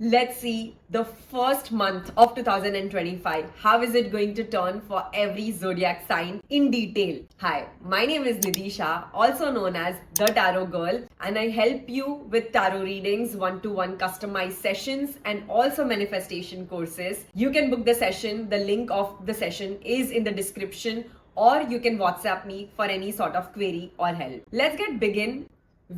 Let's see the first month of 2025. How is it going to turn for every zodiac sign in detail? Hi, my name is Nidisha, also known as the Tarot Girl, and I help you with tarot readings, one-to-one customized sessions, and also manifestation courses. You can book the session. The link of the session is in the description, or you can WhatsApp me for any sort of query or help. Let's get begin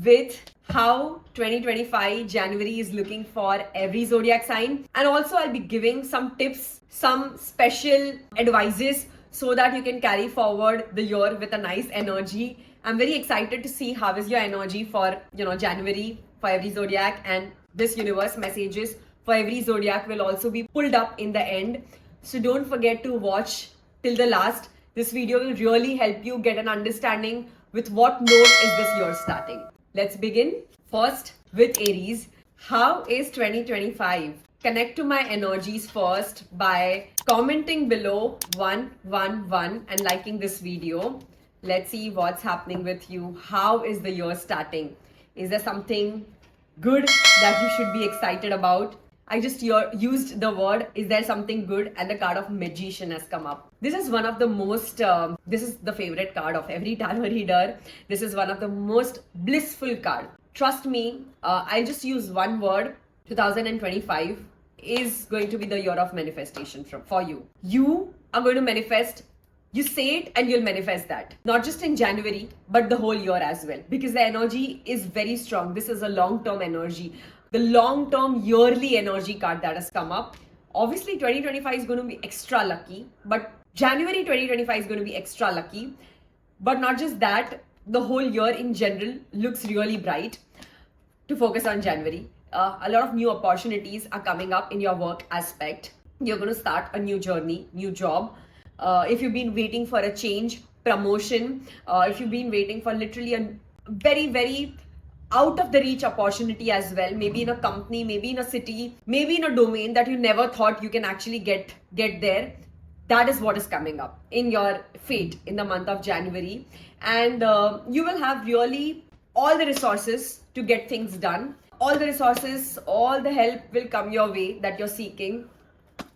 with how 2025 January is looking for every zodiac sign, and also I'll be giving some tips, some special advices so that you can carry forward the year with a nice energy. I'm very excited to see how is your energy for January for every zodiac, and this universe messages for every zodiac will also be pulled up in the end. So don't forget to watch till the last. This video will really help you get an understanding with what note is this year starting. Let's begin. First with Aries. How is 2025? Connect to my energies first by commenting below 111 and liking this video. Let's see what's happening with you. How is the year starting? Is there something good that you should be excited about? I just used the word, is there something good? And the card of Magician has come up. This is one of the most, this is the favorite card of every tarot reader. This is one of the most blissful card. Trust me, I'll just use one word. 2025 is going to be the year of manifestation for you. You are going to manifest. You say it and you'll manifest that. Not just in January, but the whole year as well. Because the energy is very strong. This is a long-term energy. The long-term yearly energy card that has come up. Obviously, 2025 is going to be extra lucky. But January 2025 is going to be extra lucky. But not just that, the whole year in general looks really bright. To focus on January, a lot of new opportunities are coming up in your work aspect. You're going to start a new journey, new job. If you've been waiting for a change, promotion, if you've been waiting for literally a very, very out of the reach opportunity as well, maybe in a company, maybe in a city, maybe in a domain that you never thought you can actually get there, that is what is coming up in your fate in the month of January. And you will have really all the resources to get things done. All the resources, all the help will come your way that you're seeking.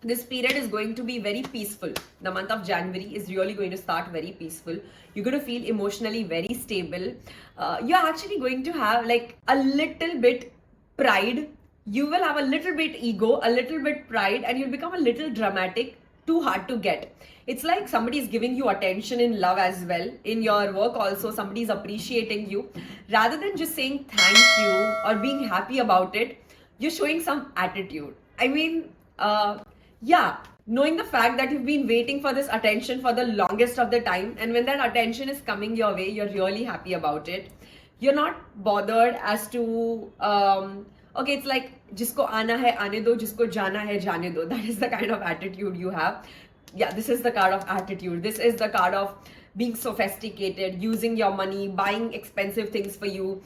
This period is going to be very peaceful. The month of January is really going to start very peaceful. You're going to feel emotionally very stable. You're actually going to have like a little bit pride. You will have a little bit ego, a little bit pride, and you'll become a little dramatic, too hard to get. It's like somebody is giving you attention in love as well. In your work also, somebody is appreciating you. Rather than just saying thank you or being happy about it, you're showing some attitude. I mean, knowing the fact that you've been waiting for this attention for the longest of the time, and when that attention is coming your way, you're really happy about it. You're not bothered as to okay, it's like jisko aana hai aane do, jisko jana hai jane do. That is the kind of attitude you have. Yeah, this is the card of attitude. This is the card of being sophisticated, using your money, buying expensive things for you,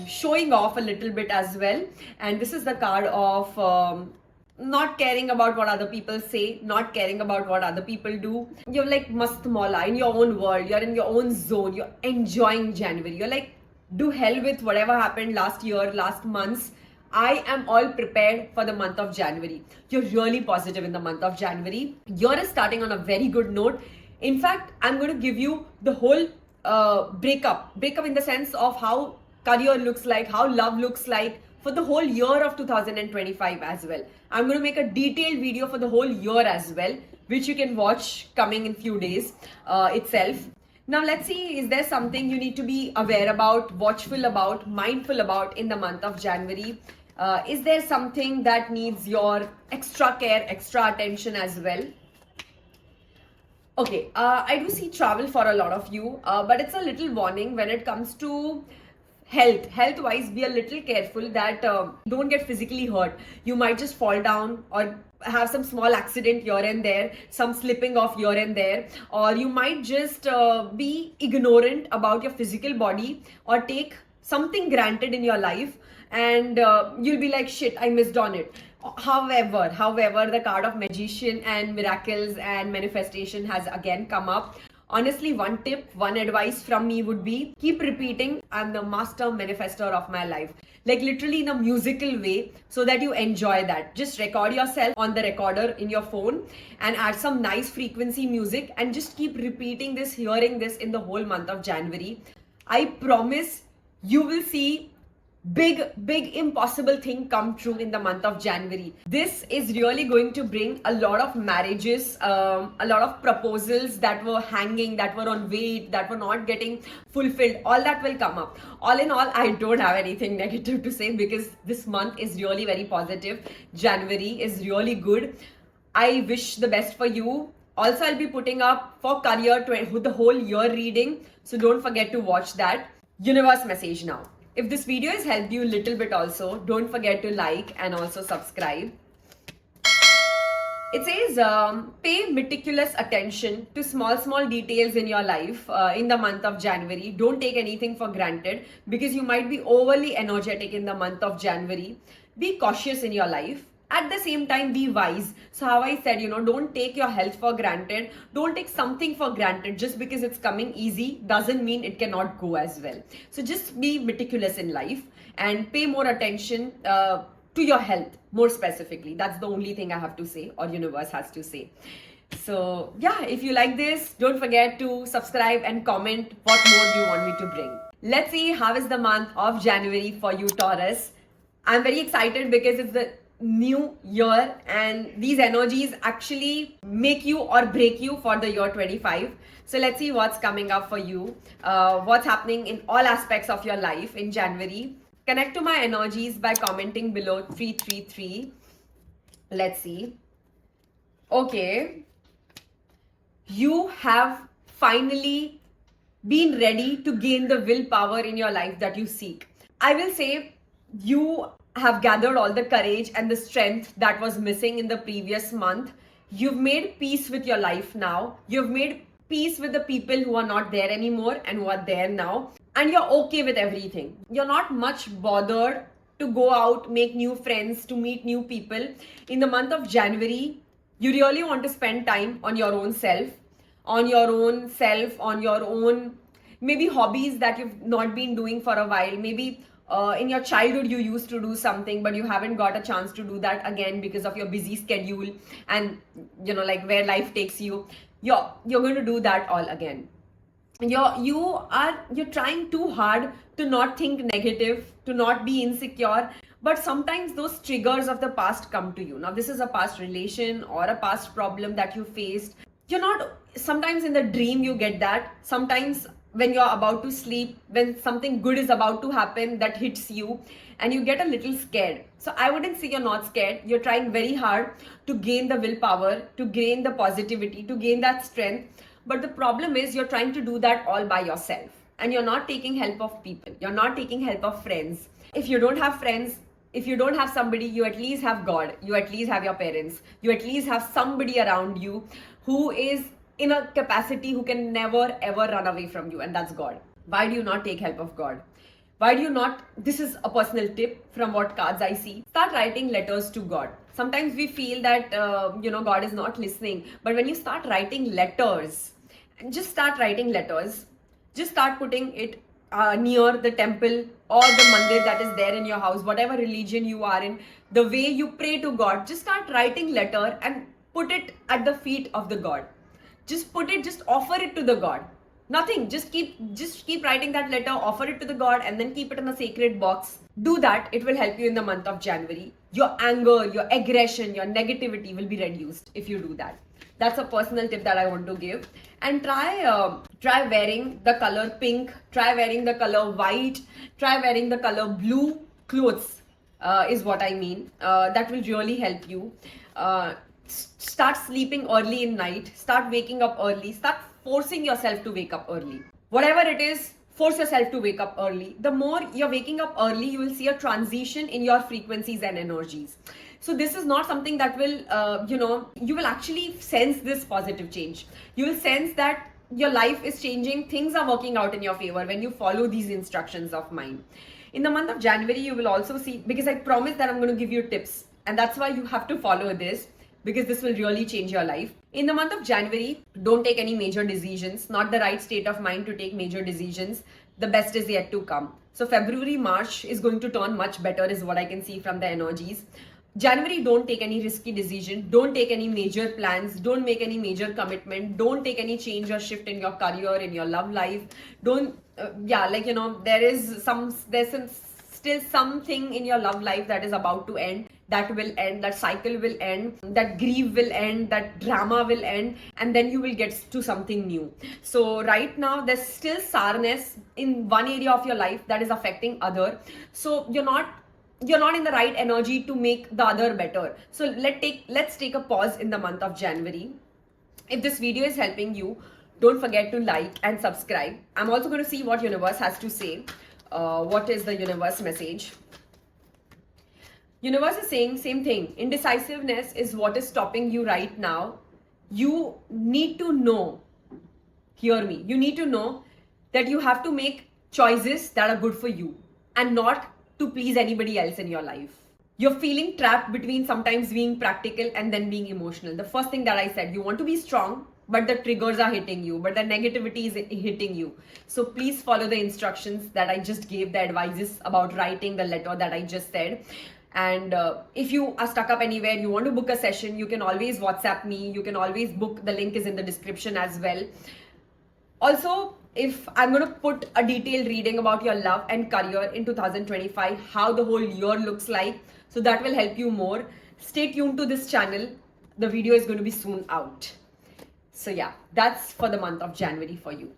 showing off a little bit as well. And this is the card of not caring about what other people say, not caring about what other people do. You're like mast mola in your own world. You're in your own zone. You're enjoying January. You're like, do hell with whatever happened last year, last months. I am all prepared for the month of January. You're really positive in the month of January. Year is starting on a very good note. In fact, I'm going to give you the whole breakup in the sense of how career looks like, how love looks like, for the whole year of 2025 as well. I'm going to make a detailed video for the whole year as well, which you can watch coming in few days itself. Now let's see, is there something you need to be aware about, watchful about, mindful about in the month of January? Is there something that needs your extra care, extra attention as well? Okay, I do see travel for a lot of you, but it's a little warning when it comes to health wise. Be a little careful that don't get physically hurt. You might just fall down or have some small accident here and there, some slipping off here and there, or you might just be ignorant about your physical body or take something granted in your life, and you'll be like, shit, I missed on it. However, the card of Magician and miracles and manifestation has again come up. Honestly, one tip, one advice from me would be keep repeating, I'm the master manifestor of my life. Like literally in a musical way, so that you enjoy that. Just record yourself on the recorder in your phone and add some nice frequency music and just keep repeating this, hearing this in the whole month of January. I promise you will see big impossible thing come true in the month of January. This is really going to bring a lot of marriages, a lot of proposals that were hanging, that were on wait, that were not getting fulfilled. All that will come up. All in all, I don't have anything negative to say because this month is really very positive. January is really good. I wish the best for you. Also, I'll be putting up for career the whole year reading, so don't forget to watch that. Universe message now. If this video has helped you a little bit also, don't forget to like and also subscribe. It says, pay meticulous attention to small details in your life in the month of January. Don't take anything for granted because you might be overly energetic in the month of January. Be cautious in your life. At the same time, be wise. So how I said, don't take your health for granted. Don't take something for granted. Just because it's coming easy doesn't mean it cannot go as well. So just be meticulous in life and pay more attention to your health more specifically. That's the only thing I have to say, or universe has to say. So yeah, if you like this, don't forget to subscribe and comment what more do you want me to bring. Let's see how is the month of January for you, Taurus. I'm very excited because it's the new year and these energies actually make you or break you for the year 25. So let's see what's coming up for you, what's happening in all aspects of your life in January. Connect to my energies by commenting below 333. Let's see. Okay, you have finally been ready to gain the willpower in your life that you seek. I will say you have gathered all the courage and the strength that was missing in the previous month. You've made peace with your life now. You've made peace with the people who are not there anymore and who are there now. And you're okay with everything. You're not much bothered to go out, make new friends, to meet new people. In the month of January, you really want to spend time on your own self, on your own maybe hobbies that you've not been doing for a while. Maybe in your childhood you used to do something but you haven't got a chance to do that again because of your busy schedule and like where life takes you. You're going to do that all again. You're trying too hard to not think negative, to not be insecure, but sometimes those triggers of the past come to you. Now this is a past relation or a past problem that you faced. Sometimes in the dream you get that. Sometimes when you're about to sleep, when something good is about to happen, that hits you and you get a little scared. So I wouldn't say you're not scared. You're trying very hard to gain the willpower, to gain the positivity, to gain that strength. But the problem is you're trying to do that all by yourself and you're not taking help of people. You're not taking help of friends. If you don't have friends, if you don't have somebody, you at least have God. You at least have your parents. You at least have somebody around you who is in a capacity who can never ever run away from you, and that's God. Why do you not take help of God? Why do you not? This is a personal tip from what cards I see. Start writing letters to God. Sometimes we feel that God is not listening, but when you start writing letters, just start writing letters. Just start putting it near the temple or the mandir that is there in your house, whatever religion you are in. The way you pray to God, just start writing letter and put it at the feet of the God. Just offer it to the God. Nothing, just keep writing that letter, offer it to the God, and then keep it in a sacred box. Do that. It will help you in the month of January. Your anger, your aggression, your negativity will be reduced if you do that. That's a personal tip that I want to give. And try wearing the color pink, try wearing the color white, try wearing the color blue clothes is what I mean. That will really help you. Start sleeping early in night, start waking up early, start forcing yourself to wake up early. Whatever it is, force yourself to wake up early. The more you're waking up early, you will see a transition in your frequencies and energies. So this is not something that will, you will actually sense this positive change. You will sense that your life is changing, things are working out in your favor when you follow these instructions of mine. In the month of January, you will also see, because I promise that I'm going to give you tips, and that's why you have to follow this, because this will really change your life. In the month of January, don't take any major decisions, not the right state of mind to take major decisions. The best is yet to come. So February, March is going to turn much better is what I can see from the energies. January, don't take any risky decision. Don't take any major plans. Don't make any major commitment. Don't take any change or shift in your career, in your love life. Don't, there's still something in your love life that is about to end, that will end, that cycle will end, that grief will end, that drama will end, and then you will get to something new. So right now there's still sourness in one area of your life that is affecting other. So you're not in the right energy to make the other better. So let's take a pause in the month of January. If this video is helping you, don't forget to like and subscribe. I'm also going to see what universe has to say. What is the universe message? Universe is saying same thing. Indecisiveness is what is stopping you right now. You need to know, hear me, you need to know that you have to make choices that are good for you and not to please anybody else in your life. You're feeling trapped between sometimes being practical and then being emotional. The first thing that I said, you want to be strong, but the triggers are hitting you, but the negativity is hitting you. So please follow the instructions that I just gave, the advices about writing the letter that I just said. And if you are stuck up anywhere, you want to book a session, you can always WhatsApp me. You can always book. The link is in the description as well. Also, if I'm going to put a detailed reading about your love and career in 2025, how the whole year looks like, so that will help you more. Stay tuned to this channel. The video is going to be soon out. So yeah, that's for the month of January for you.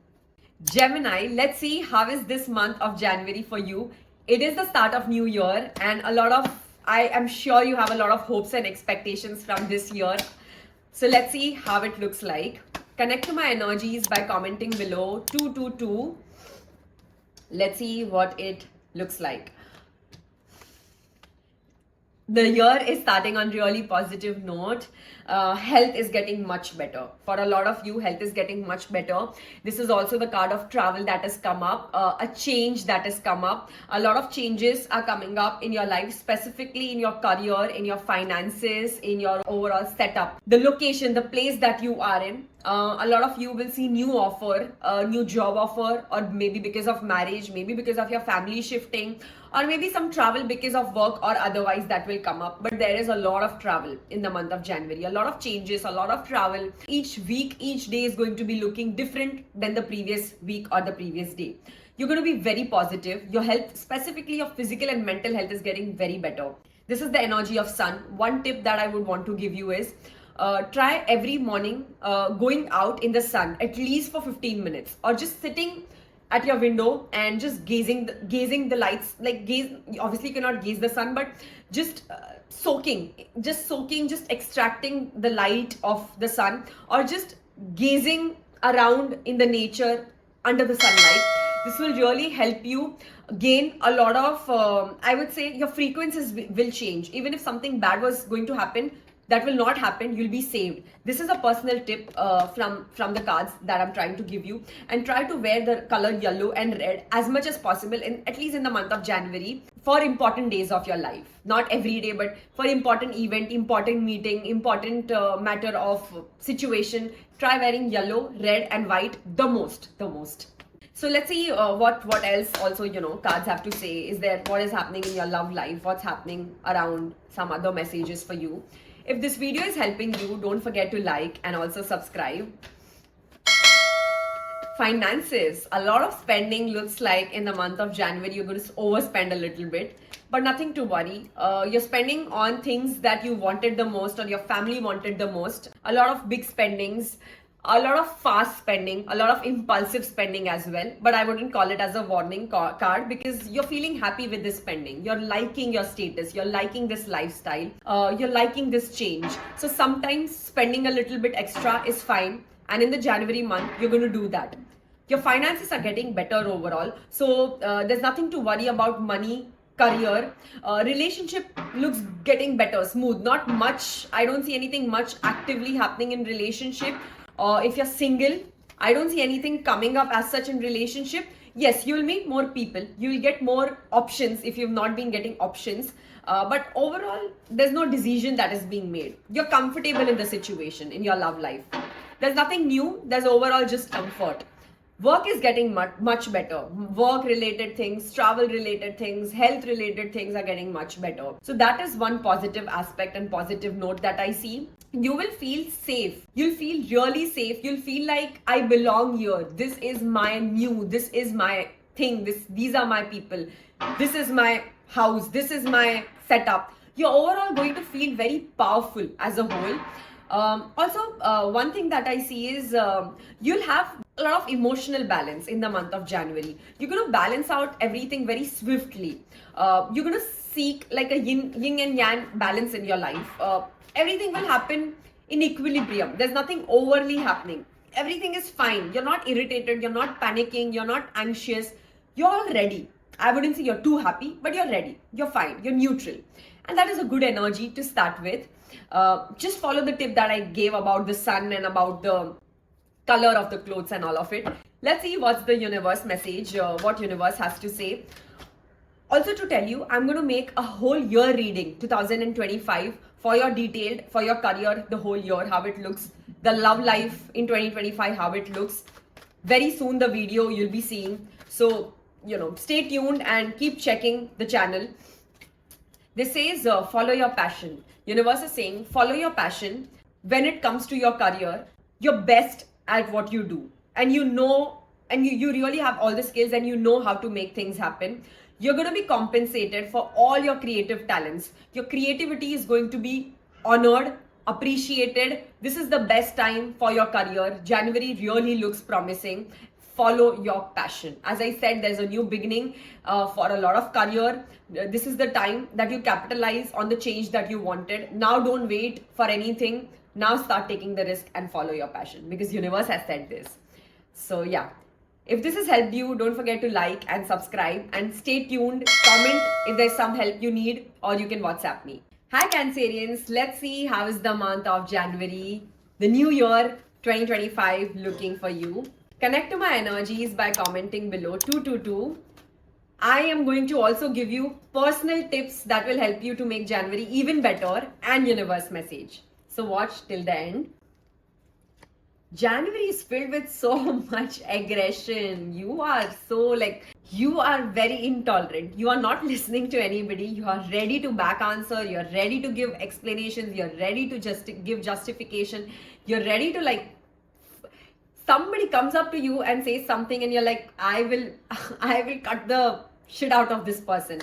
Gemini, let's see how is this month of January for you. It is the start of new year, and I am sure you have a lot of hopes and expectations from this year. So let's see how it looks like. Connect to my energies by commenting below 222. Let's see what it looks like. The year is starting on really positive note. Health is getting much better. For a lot of you, health is getting much better. This is also the card of travel that has come up, a change that has come up. A lot of changes are coming up in your life, specifically in your career, in your finances, in your overall setup. The location, the place that you are in. A lot of you will see new offer, new job offer, or maybe because of marriage, maybe because of your family shifting, or maybe some travel because of work or otherwise that will come up. But there is a lot of travel in the month of January, a lot of changes, a lot of travel. Each week, each day is going to be looking different than the previous week or the previous day. You're going to be very positive. Your health, specifically your physical and mental health, is getting very better. This is the energy of sun. One tip that I would want to give you is try every morning going out in the sun at least for 15 minutes, or just sitting at your window and just gazing the lights, obviously you cannot gaze the sun, but just soaking, just extracting the light of the sun, or just gazing around in the nature under the sunlight. This will really help you gain a lot of, I would say, your frequencies will change. Even if something bad was going to happen, that will not happen. You'll be saved. This is a personal tip from the cards that I'm trying to give you. And try to wear the color yellow and red as much as possible, at least in the month of January, for important days of your life. Not every day, but for important event, important meeting, important matter of situation. Try wearing yellow, red and white the most. So let's see what else also, cards have to say. Is there, what is happening in your love life? What's happening around, some other messages for you. If this video is helping you, don't forget to like and also subscribe. Finances, a lot of spending looks like in the month of January. You're going to overspend a little bit, but nothing to worry. You're spending on things that you wanted the most, or your family wanted the most. A lot of big spendings, a lot of fast spending, a lot of impulsive spending as well. But I wouldn't call it as a warning card, because you're feeling happy with this spending. You're liking your status. You're liking this lifestyle. You're liking this change. So sometimes spending a little bit extra is fine. And in the January month, you're going to do that. Your finances are getting better overall. So there's nothing to worry about money, career. Relationship looks getting better, smooth. Not much. I don't see anything much actively happening in relationship. If you're single, I don't see anything coming up as such in relationship. Yes, you will meet more people. You will get more options if you've not been getting options. But overall, there's no decision that is being made. You're comfortable in the situation, in your love life. There's nothing new, there's overall just comfort. Work is getting much better. Work related things, travel related things, health related things are getting much better. So that is one positive aspect and positive note that I see. You will feel safe. You'll feel really safe. You'll feel like I belong here. This is my this is my thing. These are my people. This is my house. This is my setup. You're overall going to feel very powerful as a whole. One thing that I see is you'll have a lot of emotional balance in the month of January. You're going to balance out everything very swiftly. You're going to seek like a yin and yang balance in your life. Everything will happen in equilibrium. There's nothing overly happening. Everything is fine. You're not irritated. You're not panicking. You're not anxious. You're all ready. I wouldn't say you're too happy, but you're ready. You're fine. You're neutral. And that is a good energy to start with. Just follow the tip that I gave about the sun and about the color of the clothes and all of it. Let's see what's the universe message, what universe has to say. Also to tell you, I'm going to make a whole year reading, 2025, for your detailed, for your career, the whole year, how it looks, the love life in 2025, how it looks. Very soon the video you'll be seeing. So, stay tuned and keep checking the channel. This says, follow your passion. Universe is saying, follow your passion. When it comes to your career, you're best at what you do. And you really have all the skills and you know how to make things happen. You're going to be compensated for all your creative talents. Your creativity is going to be honored, appreciated. This is the best time for your career. January really looks promising. Follow your passion. As I said, there's a new beginning for a lot of career. This is the time that you capitalize on the change that you wanted. Now don't wait for anything. Now start taking the risk and follow your passion, because universe has said this. So yeah, if this has helped you, don't forget to like and subscribe and stay tuned. Comment if there's some help you need, or you can WhatsApp me. Hi Cancerians, let's see how is the month of January, the new year 2025 looking for you. Connect to my energies by commenting below 222. I am going to also give you personal tips that will help you to make January even better, and universe message. So watch till the end. January is filled with so much aggression. You are very intolerant. You are not listening to anybody. You are ready to back answer. You're ready to give explanations. You're ready to just give justification. You're ready to somebody comes up to you and says something and you're like, I will cut the shit out of this person.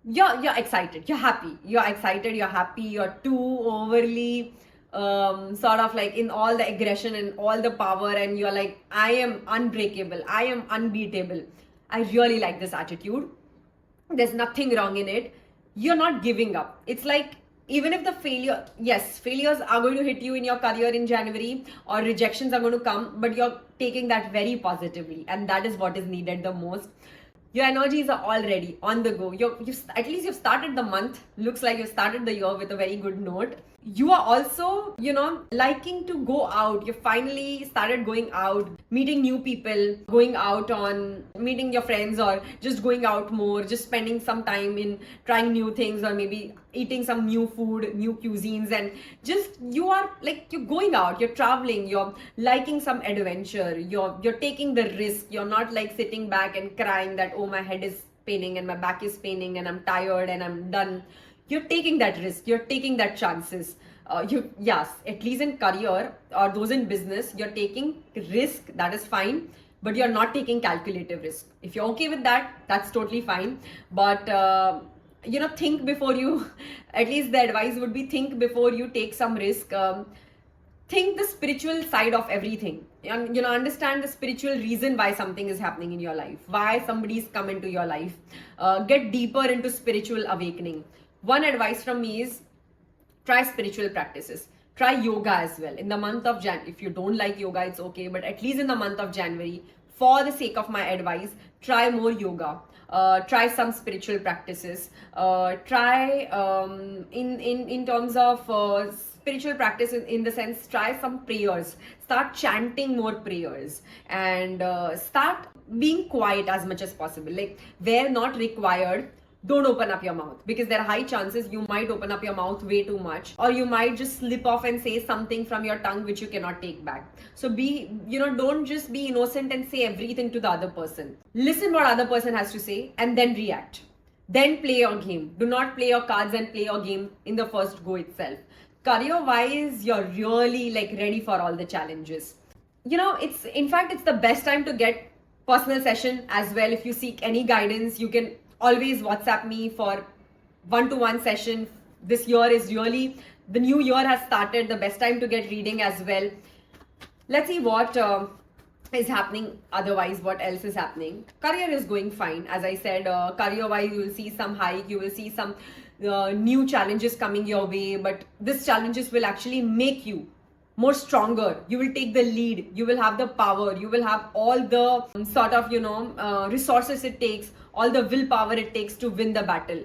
You're excited. You're happy. You're excited. You're happy. You're too overly sort of like in all the aggression and all the power, and you're like, I am unbreakable. I am unbeatable. I really like this attitude. There's nothing wrong in it. You're not giving up. It's like, even if the failures are going to hit you in your career in January, or rejections are going to come, but you're taking that very positively, and that is what is needed the most. Your energies are already on the go. At least you've started the month. Looks like you've started the year with a very good note. You are also, liking to go out. You finally started going out, meeting new people, going out on meeting your friends, or just going out more, just spending some time in trying new things, or maybe eating some new food, new cuisines, and just you're going out, you're traveling, you're liking some adventure, you're taking the risk. You're not like sitting back and crying that, oh, my head is paining and my back is paining and I'm tired and I'm done. You're taking that risk, you're taking that chances. Yes, at least in career or those in business, you're taking risk, that is fine, but you're not taking calculative risk. If you're okay with that, that's totally fine. But think before you, at least the advice would be, think before you take some risk. Think the spiritual side of everything. Understand the spiritual reason why something is happening in your life, why somebody's come into your life. Get deeper into spiritual awakening. One advice from me is, try spiritual practices. Try yoga as well. In the month of January, if you don't like yoga, it's okay. But at least in the month of January, for the sake of my advice, try more yoga. Try some spiritual practices. Try in terms of spiritual practice in the sense, try some prayers. Start chanting more prayers, and start being quiet as much as possible. Like, where not required, don't open up your mouth, because there are high chances you might open up your mouth way too much, or you might just slip off and say something from your tongue which you cannot take back. So don't just be innocent and say everything to the other person. Listen what other person has to say and then react. Then play your game. Do not play your cards and play your game in the first go itself. Career wise, you're really ready for all the challenges. It's the best time to get personal session as well. If you seek any guidance, you can always WhatsApp me for one-to-one session. This year is really, the new year has started, the best time to get reading as well. Let's see what is happening otherwise, what else is happening. Career is going fine. As I said, career wise, you will see some hike, you will see some new challenges coming your way, but these challenges will actually make you more stronger. You will take the lead, you will have the power, you will have all the resources it takes, all the willpower it takes to win the battle.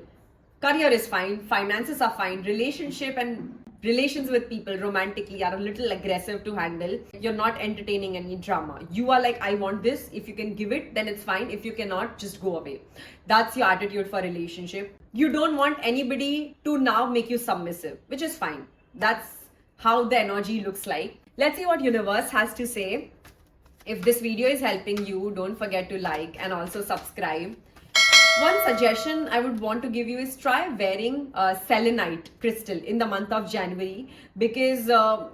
Career is fine, finances are fine, relationship and relations with people romantically are a little aggressive to handle. You're not entertaining any drama. You are I want this. If you can give it, then it's fine. If you cannot, just go away. That's your attitude for relationship. You don't want anybody to now make you submissive, which is fine. That's how the energy looks like. Let's see what universe has to say. If this video is helping you, don't forget to like and also subscribe. One suggestion I would want to give you is try wearing selenite crystal in the month of January, because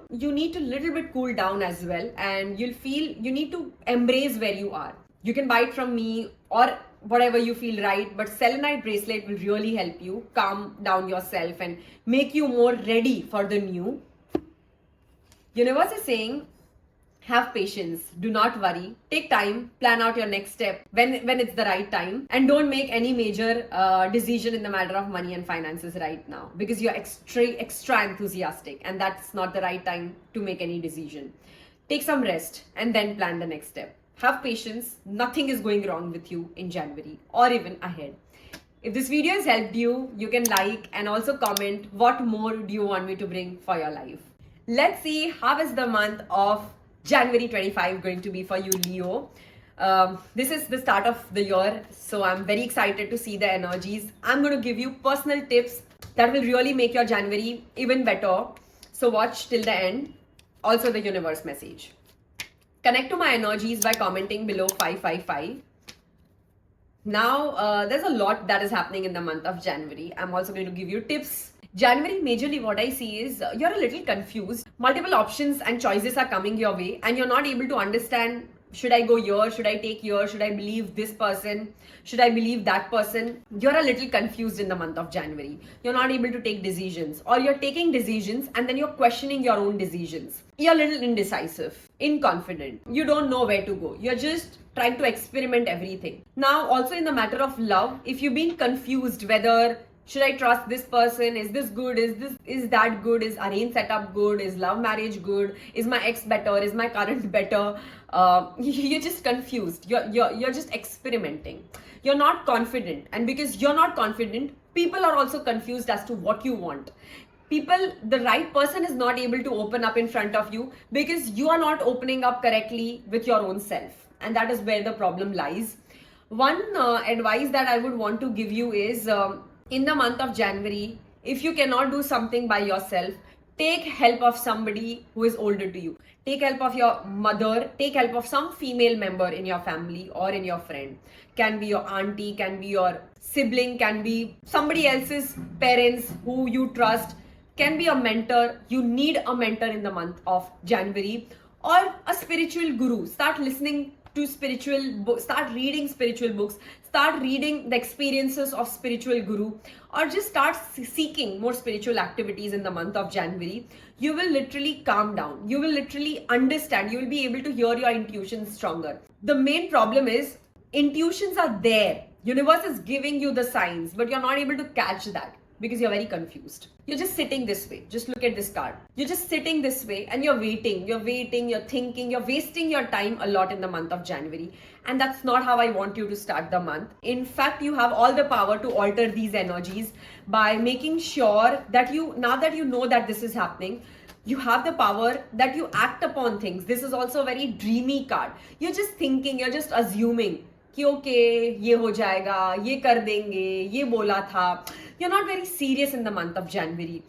you need to little bit cool down as well, and you'll feel you need to embrace where you are. You can buy it from me or whatever you feel right, but selenite bracelet will really help you calm down yourself and make you more ready for the new. Universe is saying, have patience, do not worry, take time, plan out your next step when it's the right time, and don't make any major decision in the matter of money and finances right now, because you're extra enthusiastic and that's not the right time to make any decision. Take some rest and then plan the next step. Have patience, nothing is going wrong with you in January or even ahead. If this video has helped you, you can like and also comment what more do you want me to bring for your life. Let's see how is the month of January 25 going to be for you, Leo. This is the start of the year, so I'm very excited to see the energies. I'm going to give you personal tips that will really make your January even better. So watch till the end. Also the universe message. Connect to my energies by commenting below 555. Now, there's a lot that is happening in the month of January. I'm also going to give you tips. January, majorly what I see is you're a little confused. Multiple options and choices are coming your way and you're not able to understand, should I go here? Should I take here? Should I believe this person? Should I believe that person? You're a little confused in the month of January. You're not able to take decisions, or you're taking decisions and then you're questioning your own decisions. You're a little indecisive, inconfident. You don't know where to go. You're just trying to experiment everything. Now, also in the matter of love, if you've been confused whether should I trust this person? Is this good? Is that good? Is arranged setup good? Is love marriage good? Is my ex better? Is my current better? You're just confused. You're just experimenting. You're not confident, and because you're not confident, people are also confused as to what you want. The right person is not able to open up in front of you because you are not opening up correctly with your own self, and that is where the problem lies. One advice that I would want to give you is, in the month of January, if you cannot do something by yourself, take help of somebody who is older to you. Take help of your mother, take help of some female member in your family or in your friend. Can be your auntie, can be your sibling, can be somebody else's parents who you trust, can be a mentor. You need a mentor in the month of January, or a spiritual guru. Start listening to spiritual books, start reading spiritual books, start reading the experiences of spiritual guru, or just start seeking more spiritual activities in the month of January. You will literally calm down. You will literally understand. You will be able to hear your intuitions stronger. The main problem is intuitions are there. Universe is giving you the signs, but you're not able to catch that because you're very confused. You're just sitting this way. Just look at this card. You're just sitting this way and you're waiting, you're thinking, you're wasting your time a lot in the month of January. And that's not how I want you to start the month. In fact, you have all the power to alter these energies by making sure that now that you know that this is happening, you have the power that you act upon things. This is also a very dreamy card. You're just thinking, you're just assuming कि okay ये हो जाएगा, ये कर देंगे, ये बोला था. You're not very serious in the month of January.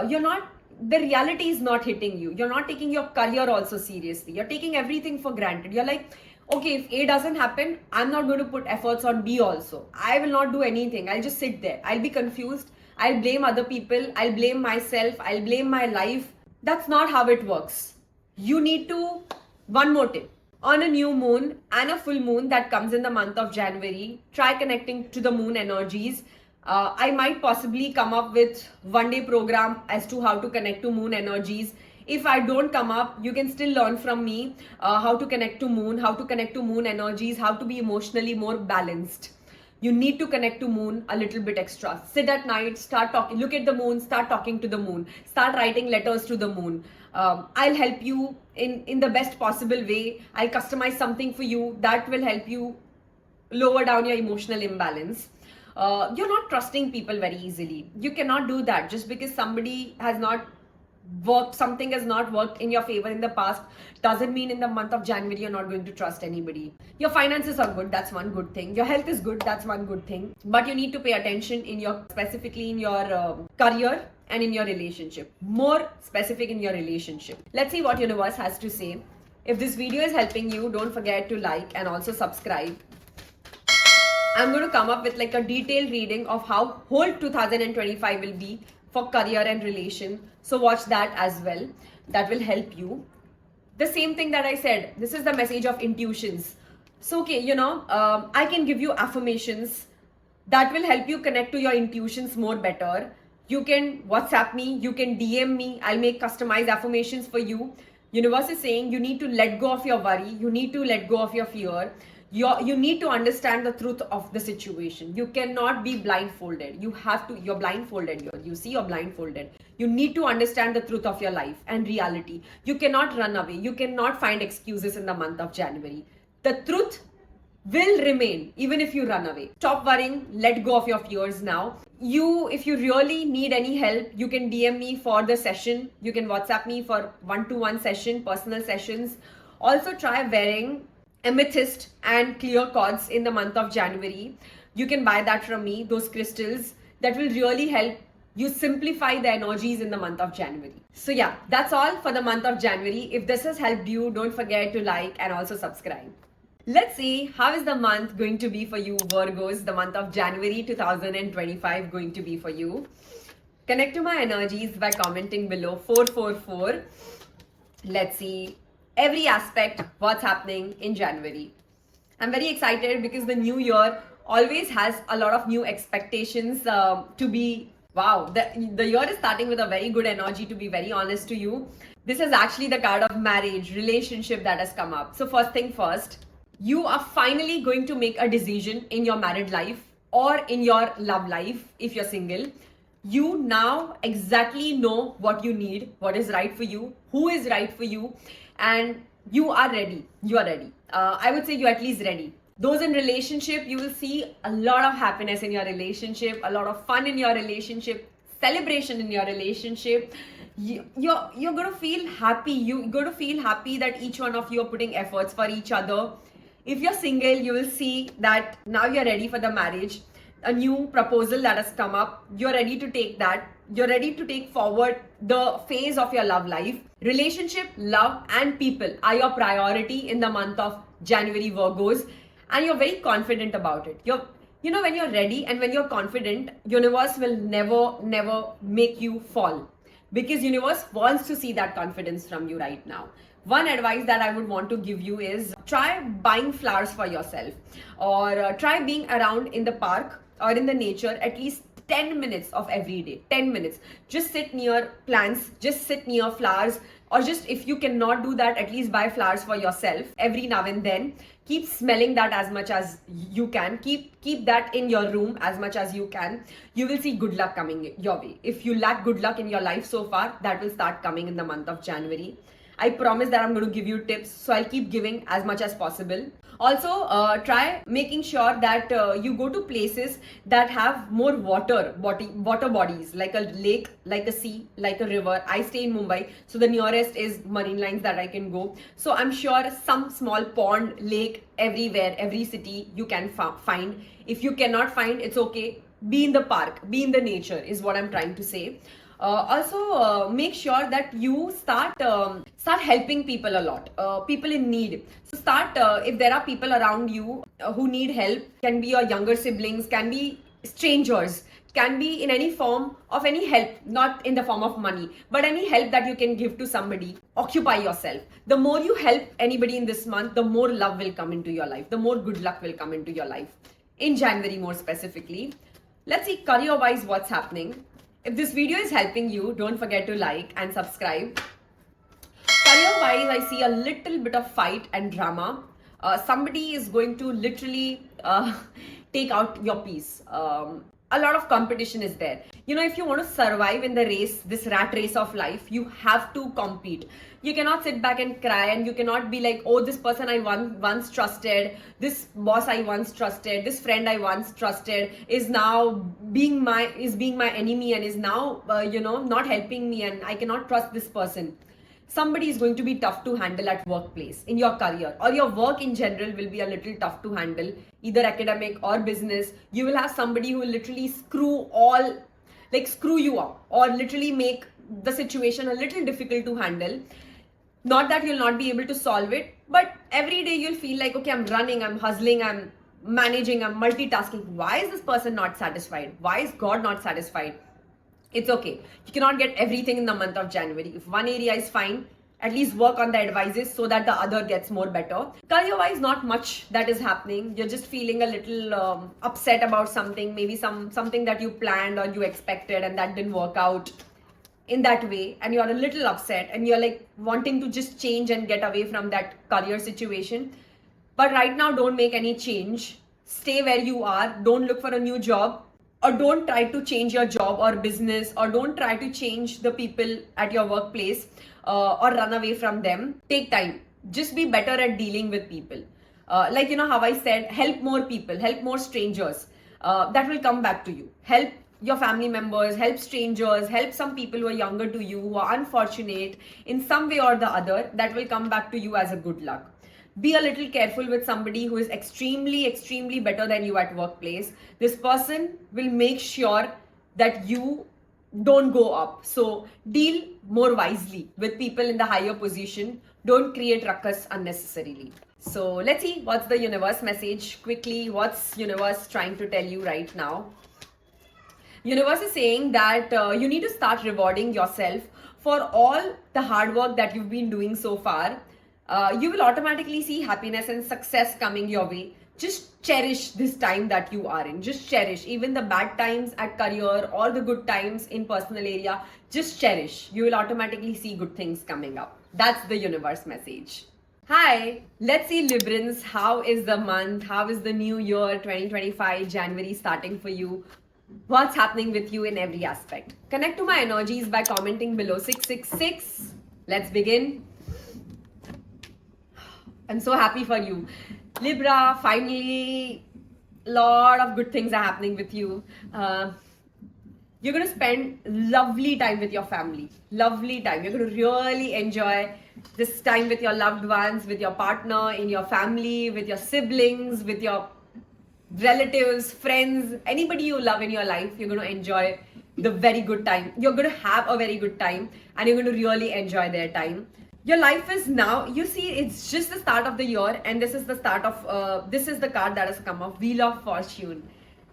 You're not, the reality is not hitting you. You're not taking your career also seriously. You're taking everything for granted. You're like, okay, if A doesn't happen, I'm not going to put efforts on B also. I will not do anything. I'll just sit there. I'll be confused. I'll blame other people. I'll blame myself. I'll blame my life. That's not how it works. You need to, one more tip. On a new moon and a full moon that comes in the month of January, try connecting to the moon energies. I might possibly come up with one day program as to how to connect to moon energies. If I don't come up, you can still learn from me how to connect to moon, how to connect to moon energies, how to be emotionally more balanced. You need to connect to moon a little bit extra. Sit at night, start talking, look at the moon, start talking to the moon, start writing letters to the moon. I'll help you in the best possible way. I'll customize something for you that will help you lower down your emotional imbalance. You're not trusting people very easily. You cannot do that just because somebody has not worked, something has not worked in your favor in the past, doesn't mean in the month of January you're not going to trust anybody. Your finances are good, that's one good thing. Your health is good, that's one good thing. But you need to pay attention in your, specifically in your career and in your relationship. More specific in your relationship. Let's see what universe has to say. If this video is helping you, don't forget to like and also subscribe. I'm going to come up with like a detailed reading of how whole 2025 will be for career and relation. So watch that as well. That will help you. The same thing that I said, this is the message of intuitions. So, okay, I can give you affirmations that will help you connect to your intuitions more better. You can WhatsApp me, you can DM me. I'll make customized affirmations for you. Universe is saying you need to let go of your worry. You need to let go of your fear. You need to understand the truth of the situation. You cannot be blindfolded. You're blindfolded. You see, you're blindfolded. You need to understand the truth of your life and reality. You cannot run away. You cannot find excuses in the month of January. The truth will remain even if you run away. Stop worrying. Let go of your fears now. If you really need any help, you can DM me for the session. You can WhatsApp me for one-to-one session, personal sessions. Also try wearing amethyst and clear quartz in the month of January. You can buy that from me, those crystals that will really help you simplify the energies in the month of January. So yeah, that's all for the month of January. If this has helped you, don't forget to like and also subscribe. Let's see how is the month going to be for you, Virgos, the month of January 2025 going to be for you. Connect to my energies by commenting below 444. Let's see every aspect what's happening in January. I'm very excited because the new year always has a lot of new expectations to be, wow, the year is starting with a very good energy, to be very honest to you. This is actually the card of marriage, relationship that has come up. So first thing first, you are finally going to make a decision in your married life or in your love life if you're single. You now exactly know what you need, what is right for you, who is right for you, and you are ready. You are ready. I would say you're at least ready. Those in relationship, you will see a lot of happiness in your relationship, a lot of fun in your relationship, celebration in your relationship. You're going to feel happy. You're going to feel happy that each one of you are putting efforts for each other. If you're single, you will see that now you're ready for the marriage. A new proposal that has come up, you're ready to take that. You're ready to take forward the phase of your love life. Relationship, love, and people are your priority in the month of January, Virgos, and you're very confident about it. When you're ready and when you're confident, universe will never make you fall, because universe wants to see that confidence from you right now. One advice that I would want to give you is try buying flowers for yourself, or try being around in the park or in the nature at least 10 minutes of every day. 10 minutes. Just sit near plants, just sit near flowers, or just if you cannot do that, at least buy flowers for yourself every now and then. Keep smelling that as much as you can. Keep that in your room as much as you can. You will see good luck coming your way. If you lack good luck in your life so far, that will start coming in the month of January. I promise that I'm going to give you tips, so I'll keep giving as much as possible. Also, try making sure that you go to places that have more water bodies, like a lake, like a sea, like a river. I stay in Mumbai, so the nearest is Marine Lines that I can go. So I'm sure some small pond, lake, everywhere, every city you can find. If you cannot find, it's okay. Be in the park, be in the nature, is what I'm trying to say. Also, make sure that you start helping people a lot, people in need. So start, if there are people around you who need help, can be your younger siblings, can be strangers, can be in any form of any help, not in the form of money, but any help that you can give to somebody. Occupy yourself. The more you help anybody in this month, the more love will come into your life, the more good luck will come into your life. In January, more specifically. Let's see career wise what's happening. If this video is helping you, don't forget to like and subscribe. Career wise, I see a little bit of fight and drama. Somebody is going to literally take out your piece. A lot of competition is there. You know, if you want to survive in the race, this rat race of life, you have to compete. You cannot sit back and cry, and you cannot be like, oh, this person I once trusted, this boss I once trusted, this friend I once trusted is now being my enemy, and is now not helping me, and I cannot trust this person. Somebody is going to be tough to handle at workplace, in your career, or your work in general will be a little tough to handle, either academic or business. You will have somebody who will literally screw you up, or literally make the situation a little difficult to handle. Not that you'll not be able to solve it, but every day you'll feel like, okay, I'm running, I'm hustling, I'm managing, I'm multitasking. Why is this person not satisfied? Why is God not satisfied? It's okay. You cannot get everything in the month of January. If one area is fine, at least work on the advices so that the other gets more better. Career-wise, not much that is happening. You're just feeling a little upset about something, maybe something that you planned or you expected and that didn't work out in that way, and you're a little upset and you're like wanting to just change and get away from that career situation. But right now, don't make any change. Stay where you are. Don't look for a new job, or don't try to change your job or business, or don't try to change the people at your workplace, or run away from them. Take time. Just be better at dealing with people. Like, you know how I said, help more people, help more strangers. That will come back to you. Help your family members, help strangers, help some people who are younger to you, who are unfortunate in some way or the other. That will come back to you as a good luck. Be a little careful with somebody who is extremely, extremely better than you at workplace. This person will make sure that you don't go up. So deal more wisely with people in the higher position. Don't create ruckus unnecessarily. So let's see what's the universe message quickly. What's universe trying to tell you right now? Universe is saying that you need to start rewarding yourself for all the hard work that you've been doing so far. You will automatically see happiness and success coming your way. Just cherish this time that you are in. Just cherish even the bad times at career or the good times in personal area. Just cherish. You will automatically see good things coming up. That's the universe message. Hi, let's see Librans. How is the month? How is the new year 2025 January starting for you? What's happening with you in every aspect? Connect to my energies by commenting below 666. Let's begin. I'm so happy for you. Libra, finally, a lot of good things are happening with you. You're going to spend lovely time with your family. Lovely time. You're going to really enjoy this time with your loved ones, with your partner, in your family, with your siblings, with your relatives, friends, anybody you love in your life. You're going to enjoy the very good time. You're going to have a very good time, and you're going to really enjoy their time. Your life is now, you see, it's just the start of the year, and this is the start of, this is the card that has come up, Wheel of Fortune.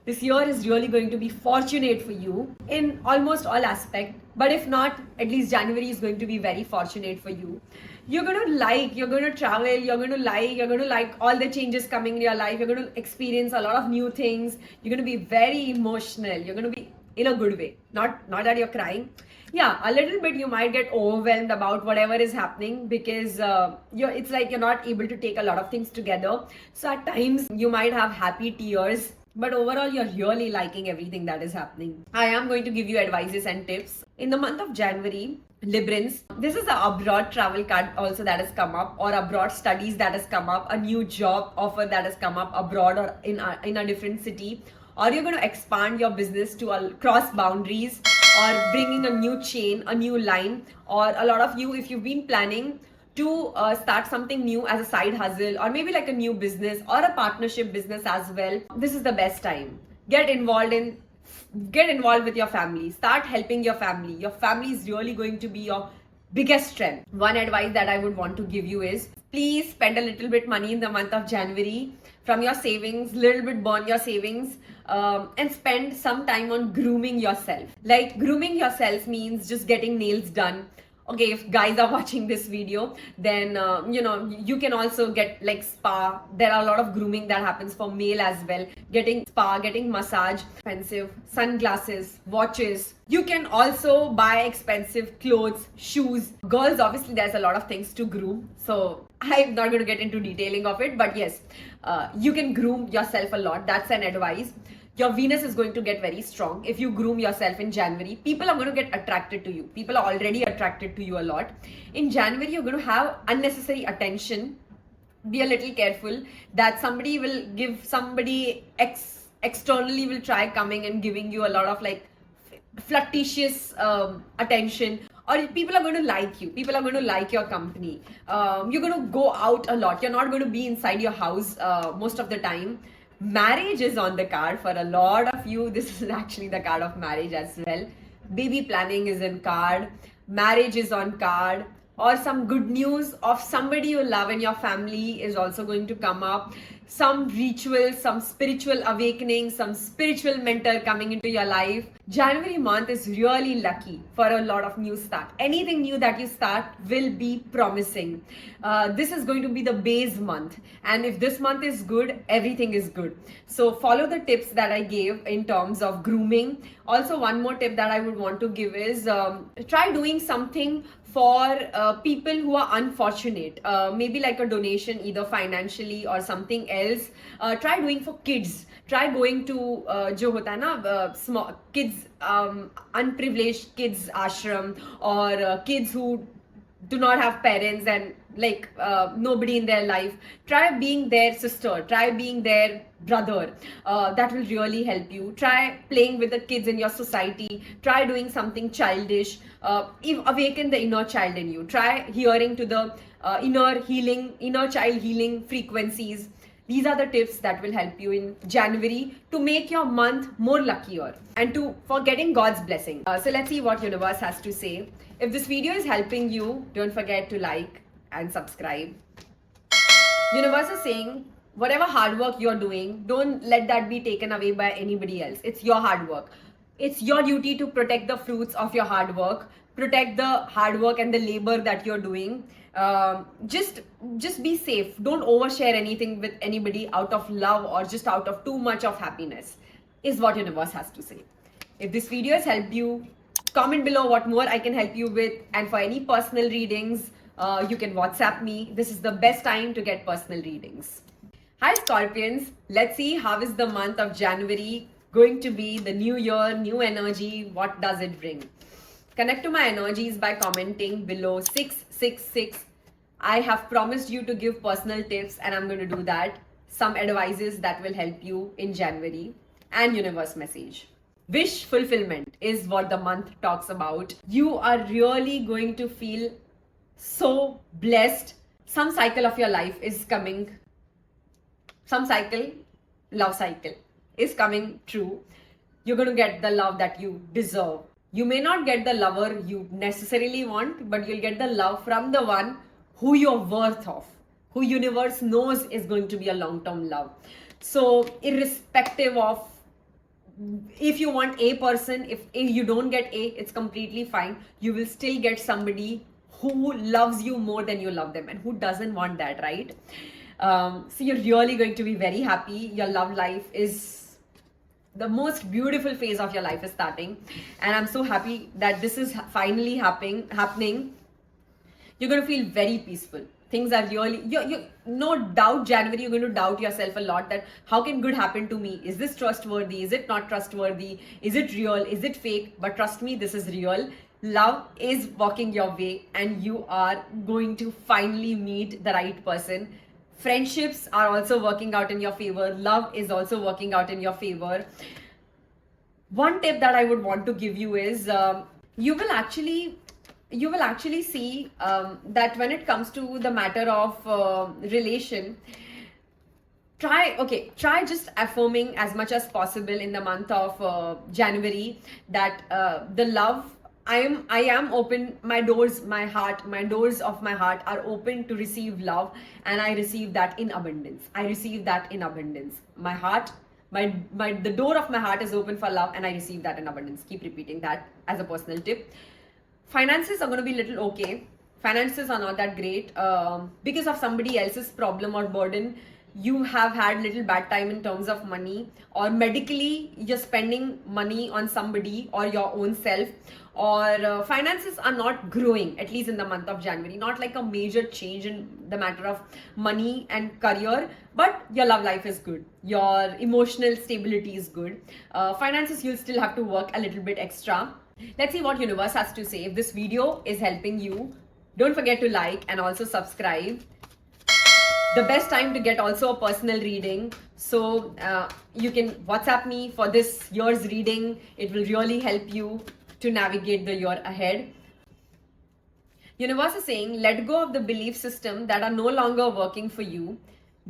This year is really going to be fortunate for you in almost all aspects. But if not, at least January is going to be very fortunate for you. You're going to travel, you're going to like all the changes coming in your life. You're going to experience a lot of new things. You're going to be very emotional. You're going to be in a good way. Not that you're crying. Yeah, a little bit you might get overwhelmed about whatever is happening, because it's like you're not able to take a lot of things together. So at times you might have happy tears, but overall you're really liking everything that is happening. I am going to give you advices and tips. In the month of January, Librans, this is the abroad travel card also that has come up, or abroad studies that has come up, a new job offer that has come up abroad or in a different city, or you're going to expand your business to cross boundaries, or bringing a new chain, a new line, or a lot of you, if you've been planning to start something new as a side hustle, or maybe like a new business or a partnership business as well, this is the best time. Get involved with your family. Start helping your family. Your family is really going to be your biggest strength. One advice that I would want to give you is, please spend a little bit money in the month of January from your savings, little bit burn your savings, and spend some time on grooming yourself. Like, grooming yourself means just getting nails done. Okay, if guys are watching this video, then you can also get like spa. There are a lot of grooming that happens for male as well. Getting spa, getting massage, expensive sunglasses, watches. You can also buy expensive clothes, shoes. Girls, obviously there's a lot of things to groom, so I'm not going to get into detailing of it, but yes, you can groom yourself a lot. That's an advice. Your Venus is going to get very strong. If you groom yourself in January, people are going to get attracted to you. People are already attracted to you a lot. In January, you're going to have unnecessary attention. Be a little careful that somebody will give somebody externally will try coming and giving you a lot of like flirtatious attention, or people are going to like you. People are going to like your company. You're going to go out a lot. You're not going to be inside your house most of the time. Marriage is on the card for a lot of you. This is actually the card of marriage as well. Baby planning is in card. Marriage is on card. Or some good news of somebody you love in your family is also going to come up. Some ritual, some spiritual awakening, some spiritual mentor coming into your life. January month is really lucky for a lot of new start. Anything new that you start will be promising. This is going to be the base month. And if this month is good, everything is good. So follow the tips that I gave in terms of grooming. Also, one more tip that I would want to give is try doing something for people who are unfortunate, maybe like a donation, either financially or something else. Try doing for kids. Try going to jo hota hai na, small kids, unprivileged kids ashram, or kids who do not have parents and like nobody in their life. Try being their sister, try being their brother. That will really help you. Try playing with the kids in your society. Try doing something childish. Awaken the inner child in you. Try hearing to the inner child healing frequencies. These are the tips that will help you in January to make your month more luckier and for getting God's blessing. So let's see what universe has to say. If this video is helping you, don't forget to like and subscribe. Universe is saying, whatever hard work you're doing, don't let that be taken away by anybody else. It's your hard work. It's your duty to protect the fruits of your hard work, protect the hard work and the labor that you're doing. Just be safe. Don't overshare anything with anybody out of love or just out of too much of happiness, is what universe has to say. If this video has helped you, comment below what more I can help you with. And for any personal readings, you can WhatsApp me. This is the best time to get personal readings. Hi Scorpions, let's see how is the month of January going to be, the new year, new energy, what does it bring? Connect to my energies by commenting below 666. I have promised you to give personal tips and I'm going to do that. Some advices that will help you in January, and universe message. Wish fulfillment is what the month talks about. You are really going to feel so blessed. Some cycle of your life is coming. Some cycle, love cycle, is coming true. You're going to get the love that you deserve. You may not get the lover you necessarily want, but you'll get the love from the one who you're worth of, who universe knows is going to be a long-term love. So irrespective of if you want a person, if you don't get A, it's completely fine. You will still get somebody who loves you more than you love them, and who doesn't want that, right? So you're really going to be very happy. Your love life is the most beautiful phase of your life is starting, and I'm so happy that this is finally happening. You're going to feel very peaceful. Things are really, you no doubt January you're going to doubt yourself a lot, that how can good happen to me? Is this trustworthy? Is it not trustworthy? Is it real? Is it fake? But trust me, this is real. love is walking your way and you are going to finally meet the right person. Friendships are also working out in your favor. Love is also working out in your favor. One tip that I would want to give you is you will actually see that when it comes to the matter of relation, try just affirming as much as possible in the month of January that the love, I am open, my doors of my heart are open to receive love, and I receive that in abundance. My heart, my the door of my heart is open for love, and I receive that in abundance. Keep repeating that as a personal tip. Finances are going to be little okay. Finances are not that great because of somebody else's problem or burden. You have had little bad time in terms of money, or medically you're spending money on somebody or your own self, or finances are not growing, at least in the month of January. Not like a major change in the matter of money and career, but your love life is good, your emotional stability is good. Finances, you'll still have to work a little bit extra. Let's see what universe has to say. If this video is helping you, don't forget to like and also subscribe. The best time to get also a personal reading. So you can WhatsApp me for this year's reading. It will really help you to navigate the year ahead. Universe is saying, let go of the belief system that are no longer working for you.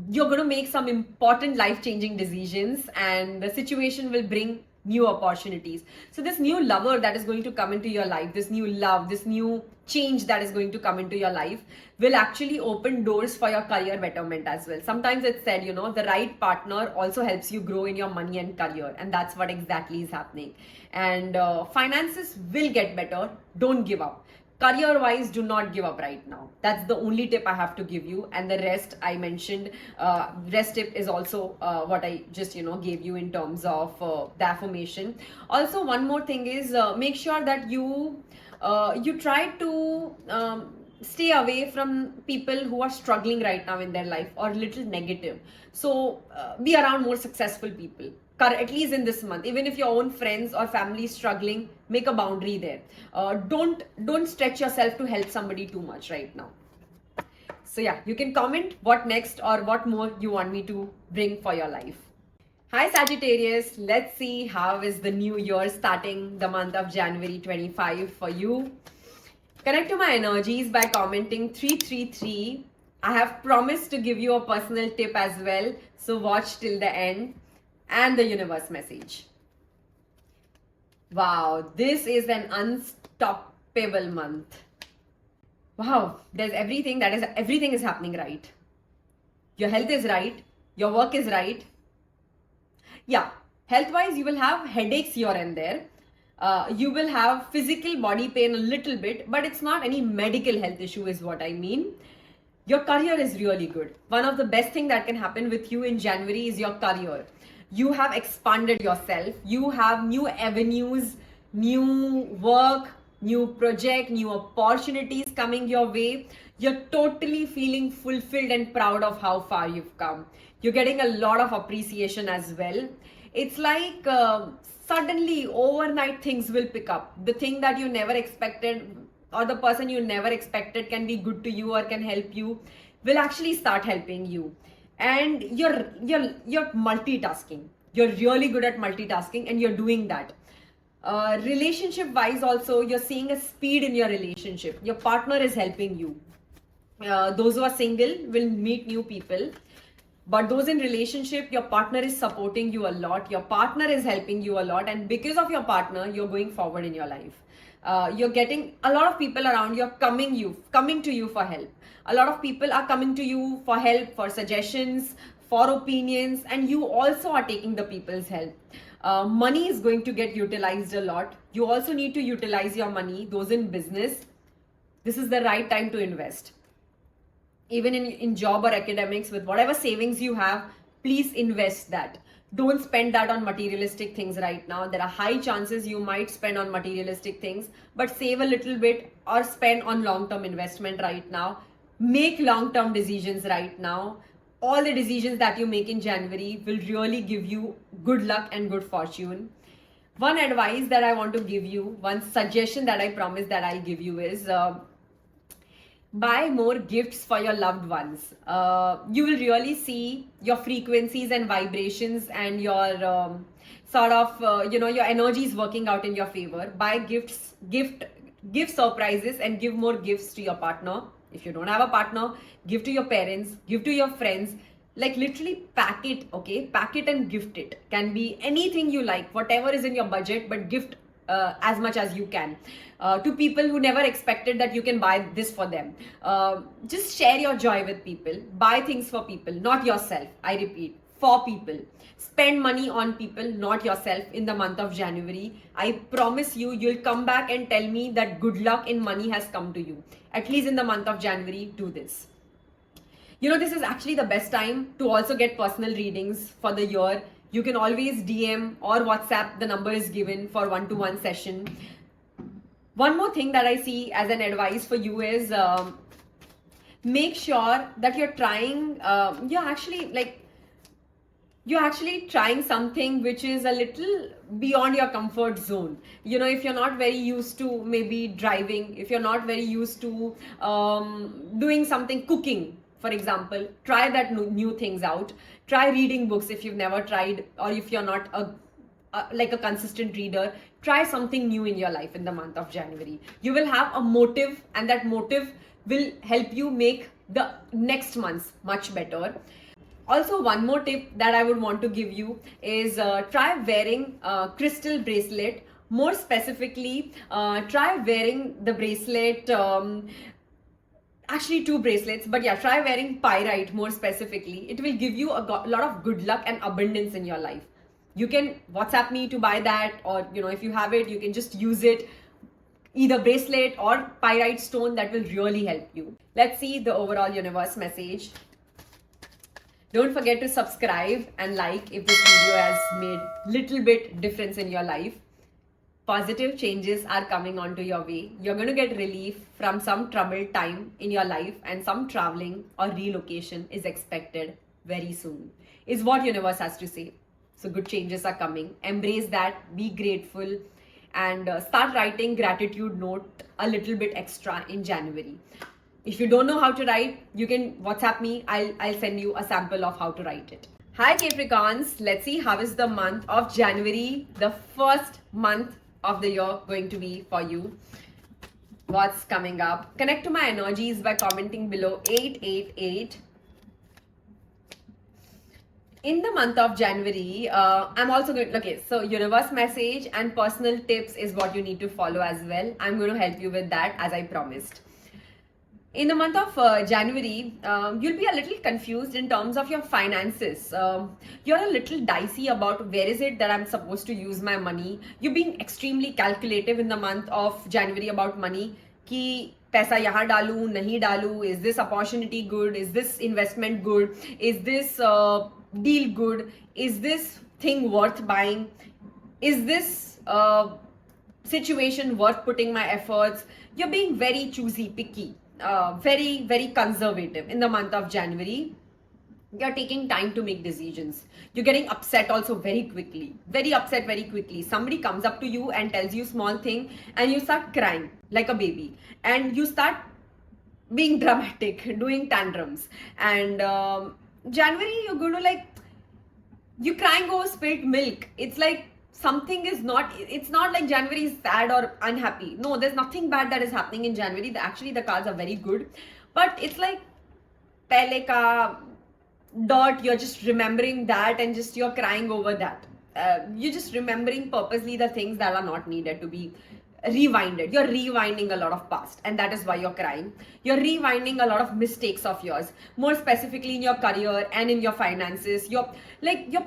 You're going to make some important life-changing decisions, and the situation will bring new opportunities. So this new lover that is going to come into your life, this new love, this new change that is going to come into your life will actually open doors for your career betterment as well. Sometimes it's said, the right partner also helps you grow in your money and career, and that's what exactly is happening. And finances will get better. Don't give up. Career wise, do not give up right now. That's the only tip I have to give you, and the rest I mentioned. Rest tip is also what I just gave you in terms of the affirmation. Also, one more thing is make sure that you try to stay away from people who are struggling right now in their life or little negative. So be around more successful people, at least in this month. Even if your own friends or family is struggling, make a boundary there. Don't stretch yourself to help somebody too much right now. So yeah, you can comment what next or what more you want me to bring for your life. Hi Sagittarius, let's see how is the new year starting the month of January 25 for you. Connect to my energies by commenting 333. I have promised to give you a personal tip as well, so watch till the end. And the universe message. Wow, this is an unstoppable month. Wow, there's everything is happening right. Your health is right, your work is right. Yeah, health wise you will have headaches here and there. You will have physical body pain a little bit, but it's not any medical health issue is what I mean. Your career is really good. One of the best things that can happen with you in January is your career. You have expanded yourself. You have new avenues, new work, new project, new opportunities coming your way. You're totally feeling fulfilled and proud of how far you've come. You're getting a lot of appreciation as well. It's like suddenly overnight things will pick up. The thing that you never expected, or the person you never expected can be good to you or can help you, will actually start helping you. And you're multitasking. You're really good at multitasking, and you're doing that. Relationship wise also, you're seeing a speed in your relationship. Your partner is helping you. Those who are single will meet new people, but those in relationship, your partner is supporting you a lot. Your partner is helping you a lot, and because of your partner, you're going forward in your life. You're getting a lot of people around you are coming to you for help. A lot of people are coming to you for help, for suggestions, for opinions, and you also are taking the people's help. Money is going to get utilized a lot. You also need to utilize your money. Those in business, this is the right time to invest. Even in job or academics, with whatever savings you have, please invest that. Don't spend that on materialistic things right now. There are high chances you might spend on materialistic things, but save a little bit or spend on long-term investment right now. Make long-term decisions right now. All the decisions that you make in January will really give you good luck and good fortune. One advice that I want to give you, one suggestion that I promise that I'll give you is buy more gifts for your loved ones. You will really see your frequencies and vibrations and your your energy is working out in your favor. Buy gifts, give surprises, and give more gifts to your partner. If you don't have a partner, give to your parents, give to your friends. Like literally pack it, okay? Pack it and gift it. Can be anything you like, whatever is in your budget, but gift as much as you can to people who never expected that you can buy this for them. Just share your joy with people. Buy things for people, not yourself. I repeat, for people. Spend money on people, not yourself, in the month of January. I promise you, you'll come back and tell me that good luck in money has come to you. At least in the month of January, do this. You know, this is actually the best time to also get personal readings for the year. You can always DM or WhatsApp. The number is given for one-to-one session. One more thing that I see as an advice for you is make sure that you're trying, you're actually trying something which is a little beyond your comfort zone. You know, if you're not very used to maybe driving, if you're not very used to doing something, cooking, for example, try that new things out. Try reading books if you've never tried, or if you're not a consistent reader. Try something new in your life in the month of January. You will have a motive, and that motive will help you make the next months much better. Also, one more tip that I would want to give you is try wearing a crystal bracelet. More specifically, try wearing the bracelet. Actually, two bracelets, but yeah, try wearing pyrite more specifically. It will give you a lot of good luck and abundance in your life. You can WhatsApp me to buy that, or if you have it, you can just use it. Either bracelet or pyrite stone, that will really help you. Let's see the overall universe message. Don't forget to subscribe and like if this video has made little bit difference in your life. Positive changes are coming onto your way. You're going to get relief from some troubled time in your life, and some traveling or relocation is expected very soon, is what universe has to say. So good changes are coming. Embrace that, be grateful, and start writing gratitude note a little bit extra in January. If you don't know how to write, you can WhatsApp me. I'll send you a sample of how to write it. Hi Capricorns, let's see how is the month of January, the first month of the year, going to be for you. What's coming up? Connect to my energies by commenting below 888. In the month of January, I'm also going, okay, so universe message and personal tips is what you need to follow as well. I'm going to help you with that as I promised. In the month of January, you'll be a little confused in terms of your finances. You're a little dicey about where is it that I'm supposed to use my money. You're being extremely calculative in the month of January about money. Ki paisa yahan dalu, nahi dalu, is this opportunity good, is this investment good, is this deal good, is this thing worth buying, is this situation worth putting my efforts. You're being very choosy, picky. Very, very conservative in the month of January. You're taking time to make decisions. You're getting upset also very quickly. Very upset very quickly. Somebody comes up to you and tells you small thing, and you start crying like a baby. And you start being dramatic, doing tantrums. And January, you're going to you crying over spilled milk. It's like something is not, it's not like January is sad or unhappy. No, there's nothing bad that is happening in January. Actually, the cards are very good. But it's like, pehle ka dot, you're just remembering that and just you're crying over that. You're just remembering purposely the things that are not needed to be rewinded. You're rewinding a lot of past, and that is why you're crying. You're rewinding a lot of mistakes of yours, more specifically in your career and in your finances. You're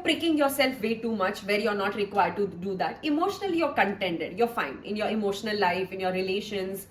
pricking yourself way too much where you're not required to do that. Emotionally, you're contented, you're fine in your emotional life, in your relations.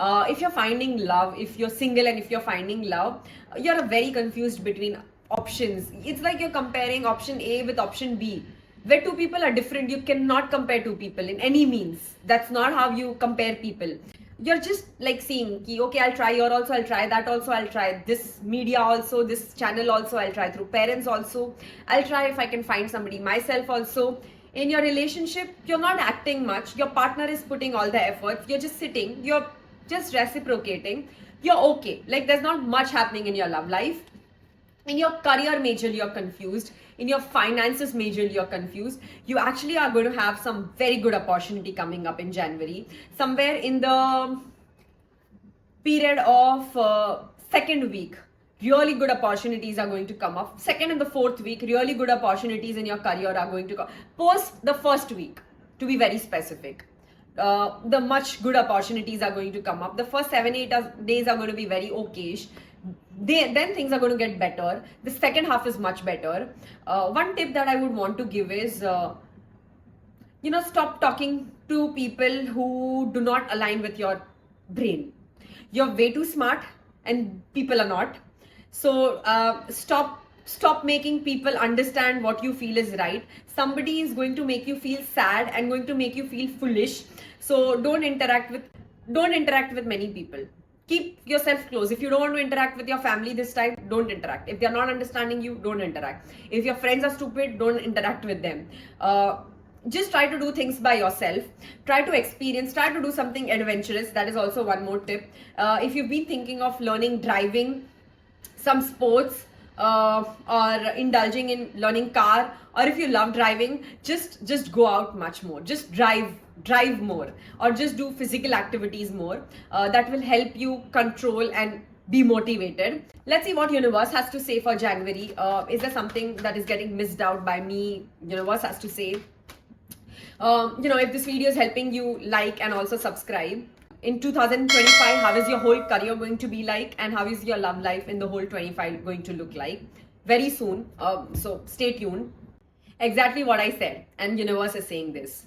If you're finding love, if you're single and if you're finding love, you're very confused between options. It's like you're comparing option A with option B, where two people are different. You cannot compare two people in any means. That's not how you compare people. You're just like seeing, okay, I'll try here also, I'll try that also, I'll try this media also, this channel also, I'll try through parents also, I'll try if I can find somebody myself also. In your relationship, you're not acting much, your partner is putting all the efforts, you're just sitting, you're just reciprocating, you're okay. Like there's not much happening in your love life. In your career, majorly you're confused. In your finances, majorly you're confused. You actually are going to have some very good opportunity coming up in January. Somewhere in the period of second week, really good opportunities are going to come up. Second and the fourth week, really good opportunities in your career are going to come. Post the first week, to be very specific, the much good opportunities are going to come up. The first 7-8 days are going to be very okayish. Then things are going to get better. The second half is much better. One tip that I would want to give is, stop talking to people who do not align with your brain. You're way too smart and people are not. So stop making people understand what you feel is right. Somebody is going to make you feel sad and going to make you feel foolish. So don't interact with many people. Keep yourself close. If you don't want to interact with your family this time, don't interact. If they're not understanding you, don't interact. If your friends are stupid, don't interact with them. Just try to do things by yourself. Try to experience, try to do something adventurous. That is also one more tip. If you've been thinking of learning driving, some sports, or indulging in learning car, or if you love driving, just go out much more. Just drive more, or just do physical activities more. That will help you control and be motivated. Let's see what universe has to say for January. Is there something that is getting missed out by me? Universe has to say. If this video is helping you, like and also subscribe. In 2025, how is your whole career going to be like, and how is your love life in the whole 25 going to look like? Very soon. So stay tuned. Exactly what I said, and universe is saying this.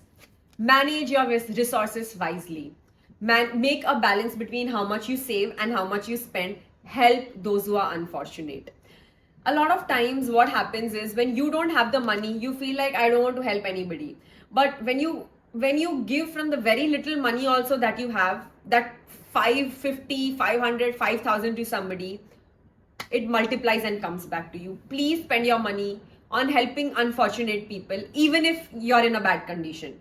Manage your resources wisely. Make a balance between how much you save and how much you spend. Help those who are unfortunate. A lot of times what happens is, when you don't have the money, you feel like, I don't want to help anybody. But when you give from the very little money also that you have, that 550, 500, 5,000 to somebody, it multiplies and comes back to you. Please spend your money on helping unfortunate people, even if you're in a bad condition.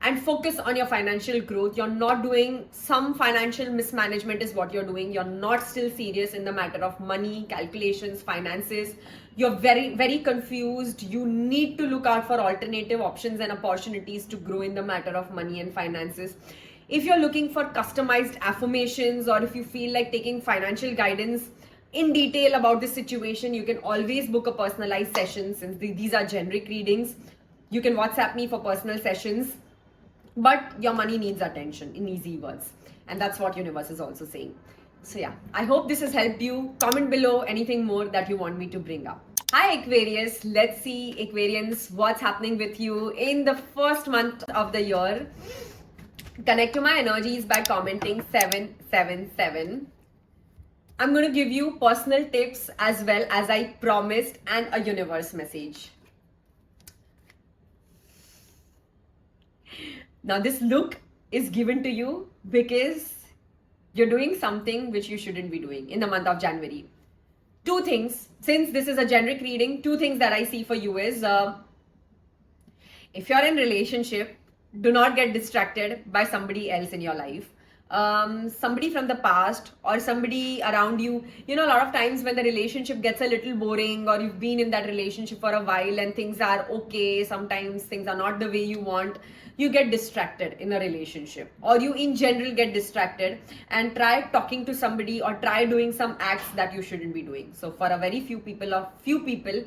And focus on your financial growth. You're not doing some financial mismanagement is what you're doing. You're not still serious in the matter of money, calculations, finances. You're very, very confused. You need to look out for alternative options and opportunities to grow in the matter of money and finances. If you're looking for customized affirmations, or if you feel like taking financial guidance in detail about the situation, you can always book a personalized session. Since these are generic readings, you can WhatsApp me for personal sessions. But your money needs attention, in easy words. And that's what universe is also saying. So yeah, I hope this has helped you. Comment below anything more that you want me to bring up. Hi Aquarius, let's see Aquarians, what's happening with you in the first month of the year. Connect to my energies by commenting 777. I'm going to give you personal tips as well, as I promised, and a universe message. Now this look is given to you because you're doing something which you shouldn't be doing in the month of January. Two things, since this is a generic reading, two things that I see for you is, if you're in relationship, do not get distracted by somebody else in your life. Somebody from the past or somebody around you. A lot of times when the relationship gets a little boring, or you've been in that relationship for a while and things are okay, sometimes things are not the way you want, you get distracted in a relationship, or you in general get distracted and try talking to somebody or try doing some acts that you shouldn't be doing. So for a very few people,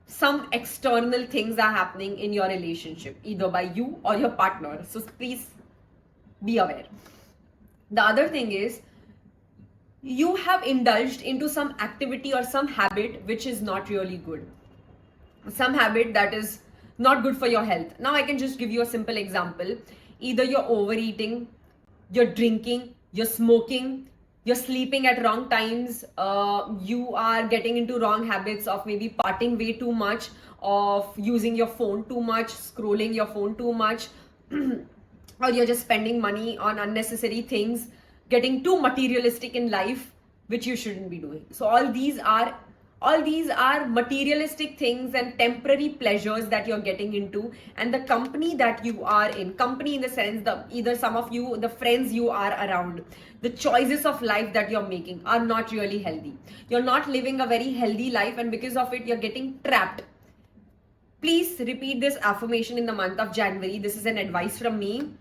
some external things are happening in your relationship, either by you or your partner. So please be aware. The other thing is, you have indulged into some activity or some habit which is not really good. Some habit that is not good for your health. Now I can just give you a simple example. Either you're overeating, you're drinking, you're smoking, you're sleeping at wrong times, you are getting into wrong habits of maybe partying way too much, of using your phone too much, scrolling your phone too much, or you're just spending money on unnecessary things, getting too materialistic in life, which you shouldn't be doing. So all these are All these are materialistic things and temporary pleasures that you're getting into, and the company that you are in, company in the sense, the either some of you, the friends you are around, the choices of life that you're making are not really healthy. You're not living a very healthy life, and because of it you're getting trapped. Please repeat this affirmation in the month of January. This is an advice from me.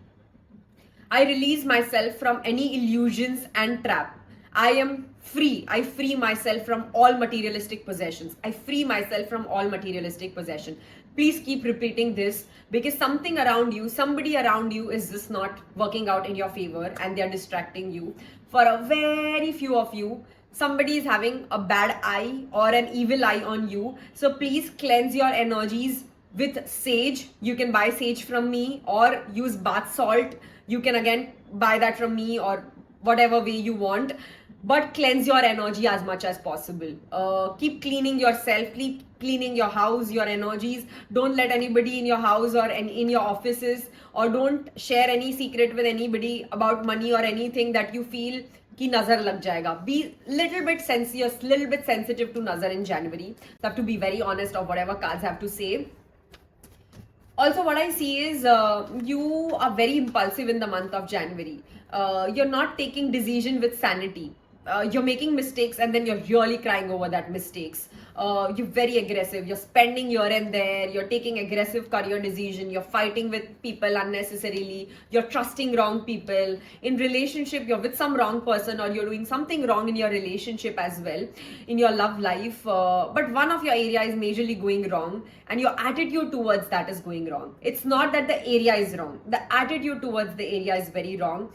I release myself from any illusions and trap. I am free. I free myself from all materialistic possessions. I free myself from all materialistic possession. Please keep repeating this, because something around you, somebody around you is just not working out in your favor and they are distracting you. For a very few of you, somebody is having a bad eye or an evil eye on you. So please cleanse your energies with sage. You can buy sage from me or use bath salt. You can again buy that from me or whatever way you want, but cleanse your energy as much as possible. Keep cleaning yourself, keep cleaning your house, your energies. Don't let anybody in your house or in your offices, or don't share any secret with anybody about money or anything that you feel ki nazar lag jayega. Be little bit sensitive to nazar in January. You have to be very honest of whatever cards have to say. Also, what I see is you are very impulsive in the month of January. You're not taking decision with sanity. You're making mistakes and then you're really crying over that mistakes. You're very aggressive. You're spending here and there. You're taking aggressive career decision. You're fighting with people unnecessarily. You're trusting wrong people. In relationship, you're with some wrong person, or you're doing something wrong in your relationship as well, in your love life. But one of your area is majorly going wrong, and your attitude towards that is going wrong. It's not that the area is wrong. The attitude towards the area is very wrong.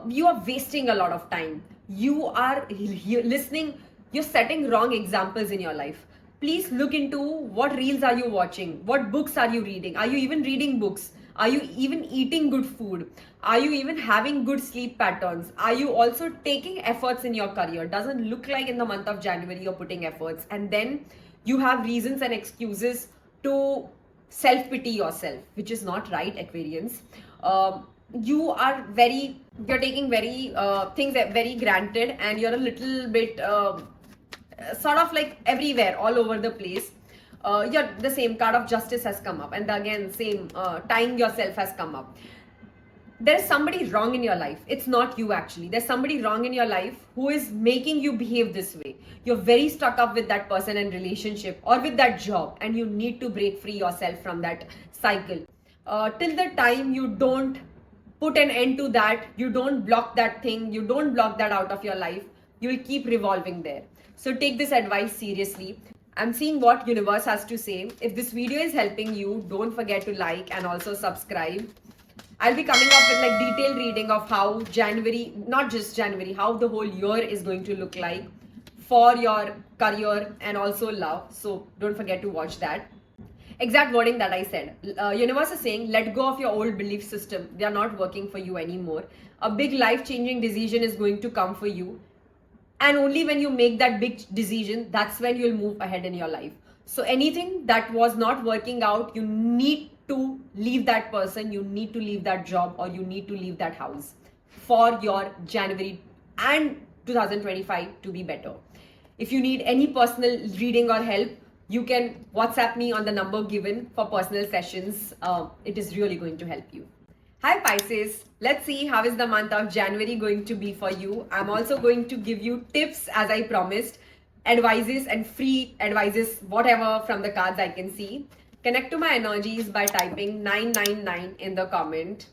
You are wasting a lot of time. You are listening. You're setting wrong examples in your life. Please look into what reels are you watching? What books are you reading? Are you even reading books? Are you even eating good food? Are you even having good sleep patterns? Are you also taking efforts in your career? Doesn't look like in the month of January you're putting efforts, and then you have reasons and excuses to self-pity yourself, which is not right, Aquarians. You're taking very things very granted, and you're a little bit sort of like everywhere, all over the place. The same card of justice has come up, and again same tying yourself has come up. There's somebody wrong in your life. It's not you actually. There's somebody wrong in your life who is making you behave this way. You're very stuck up with that person and relationship or with that job, and you need to break free yourself from that cycle. Till the time you don't put an end to that, you don't block that thing, you don't block that out of your life, you will keep revolving there. So take this advice seriously. I'm seeing what universe has to say. If this video is helping you, don't forget to like and also subscribe. I'll be coming up with like detailed reading of how January, not just January, how the whole year is going to look like for your career and also love. So don't forget to watch that. Exact wording that I said. Universe is saying, let go of your old belief system. They are not working for you anymore. A big life-changing decision is going to come for you. And only when you make that big decision, that's when you'll move ahead in your life. So anything that was not working out, you need to leave that person, you need to leave that job, or you need to leave that house for your January and 2025 to be better. If you need any personal reading or help, you can WhatsApp me on the number given for personal sessions. It is really going to help you. Hi Pisces, let's see how is the month of January going to be for you. I'm also going to give you tips as I promised, advices and free advices, whatever from the cards I can see. Connect to my energies by typing 999 in the comment.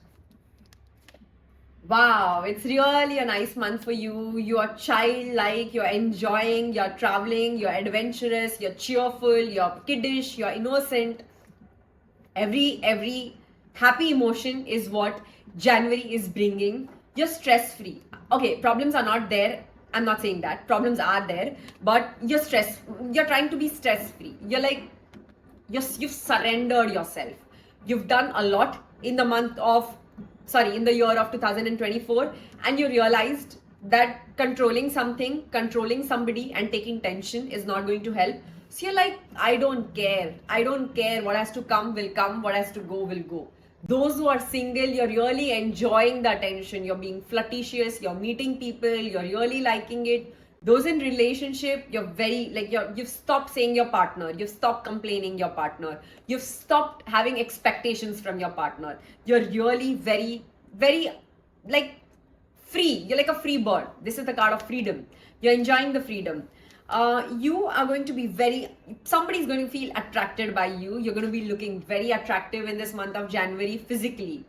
Wow, it's really a nice month for you. You are childlike, you're enjoying, you're traveling, you're adventurous, you're cheerful, you're kiddish, you're innocent. Every happy emotion is what January is bringing. You're stress free. Okay, problems are not there. I'm not saying that. Problems are there, but you're trying to be stress free. You've surrendered yourself. You've done a lot in the year of 2024, and you realized that controlling somebody and taking tension is not going to help. So you're like, I don't care. What has to come will come, what has to go will go. Those who are single, you're really enjoying the attention. You're being flirtatious, you're meeting people, you're really liking it. Those in relationship, you're very like you've stopped saying your partner, you've stopped complaining your partner, you've stopped having expectations from your partner. You're really very, very like free. You're like a free bird. This is the card of freedom. You're enjoying the freedom. You are going to be somebody's going to feel attracted by you. You're going to be looking very attractive in this month of January physically.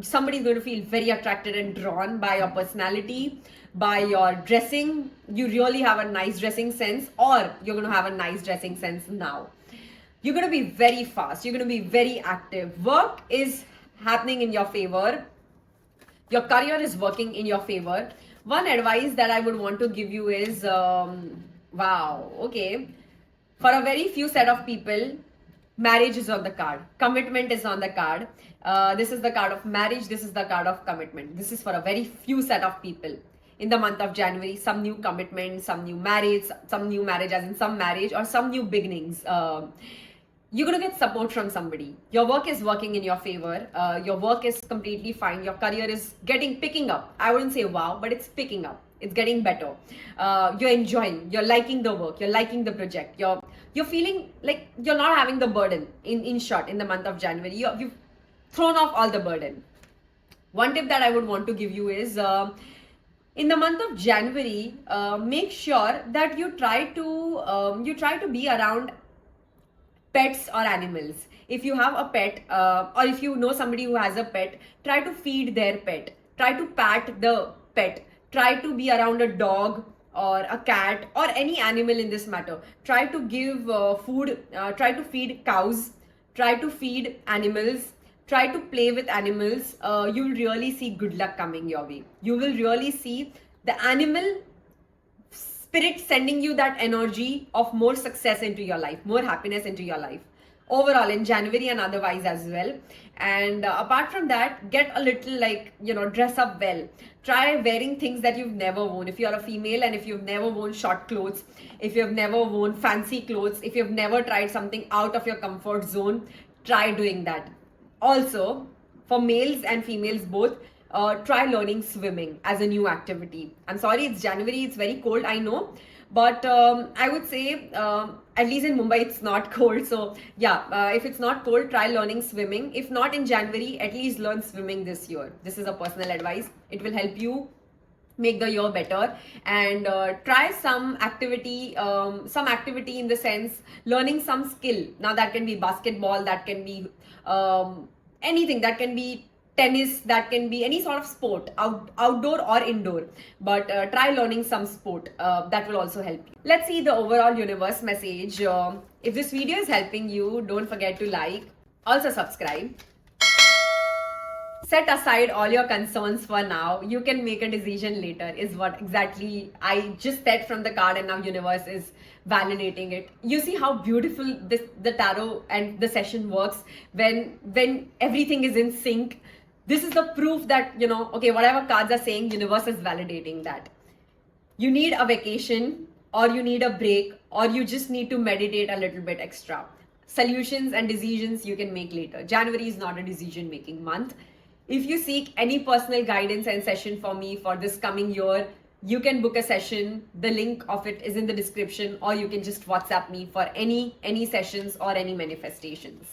Somebody's going to feel very attracted and drawn by your personality, by your dressing. You really have a nice dressing sense, or you're going to have a nice dressing sense now. You're going to be very fast. You're going to be very active. Work is happening in your favor. Your career is working in your favor. One advice that I would want to give you is, wow, okay. For a very few set of people, marriage is on the card. Commitment is on the card. This is the card of marriage. This is the card of commitment. This is for a very few set of people. In the month of January, some new commitment, some new marriage as in some marriage, or some new beginnings. You're going to get support from somebody. Your work is working in your favor. Your work is completely fine. Your career is picking up. I wouldn't say wow, but it's picking up. It's getting better. You're enjoying. You're liking the work. You're liking the project. You're feeling like you're not having the burden. In short, in the month of January, you've thrown off all the burden. One tip that I would want to give you is, in the month of January, make sure that you try to be around pets or animals. If you have a pet, or if you know somebody who has a pet, try to feed their pet. Try to pat the pet. Try to be around a dog or a cat or any animal in this matter. Try to give food. Try to feed cows. Try to feed animals. Try to play with animals. You'll really see good luck coming your way. You will really see the animal spirit sending you that energy of more success into your life, more happiness into your life overall in January and otherwise as well. And apart from that, get a little dress up well. Try wearing things that you've never worn. If you're a female and if you've never worn short clothes, if you've never worn fancy clothes, if you've never tried something out of your comfort zone, try doing that. Also, for males and females both, try learning swimming as a new activity. I'm sorry, it's January, it's very cold, I know. But I would say, at least in Mumbai, it's not cold. So yeah, if it's not cold, try learning swimming. If not in January, at least learn swimming this year. This is a personal advice. It will help you make the year better. And try some activity in the sense, learning some skill. Now that can be basketball, that can be anything, that can be tennis, that can be any sort of sport, outdoor or indoor. But try learning some sport. That will also help you. Let's see the overall universe message. If this video is helping you, don't forget to like, also subscribe. Set aside all your concerns for now. You can make a decision later, is what exactly I just said from the card, and now universe is validating it. You see how beautiful the tarot and the session works when everything is in sync. This is the proof that, okay, whatever cards are saying, universe is validating that. You need a vacation, or you need a break, or you just need to meditate a little bit extra. Solutions and decisions you can make later. January is not a decision making month. If you seek any personal guidance and session for me for this coming year, you can book a session. The link of it is in the description, or you can just WhatsApp me for any sessions or any manifestations.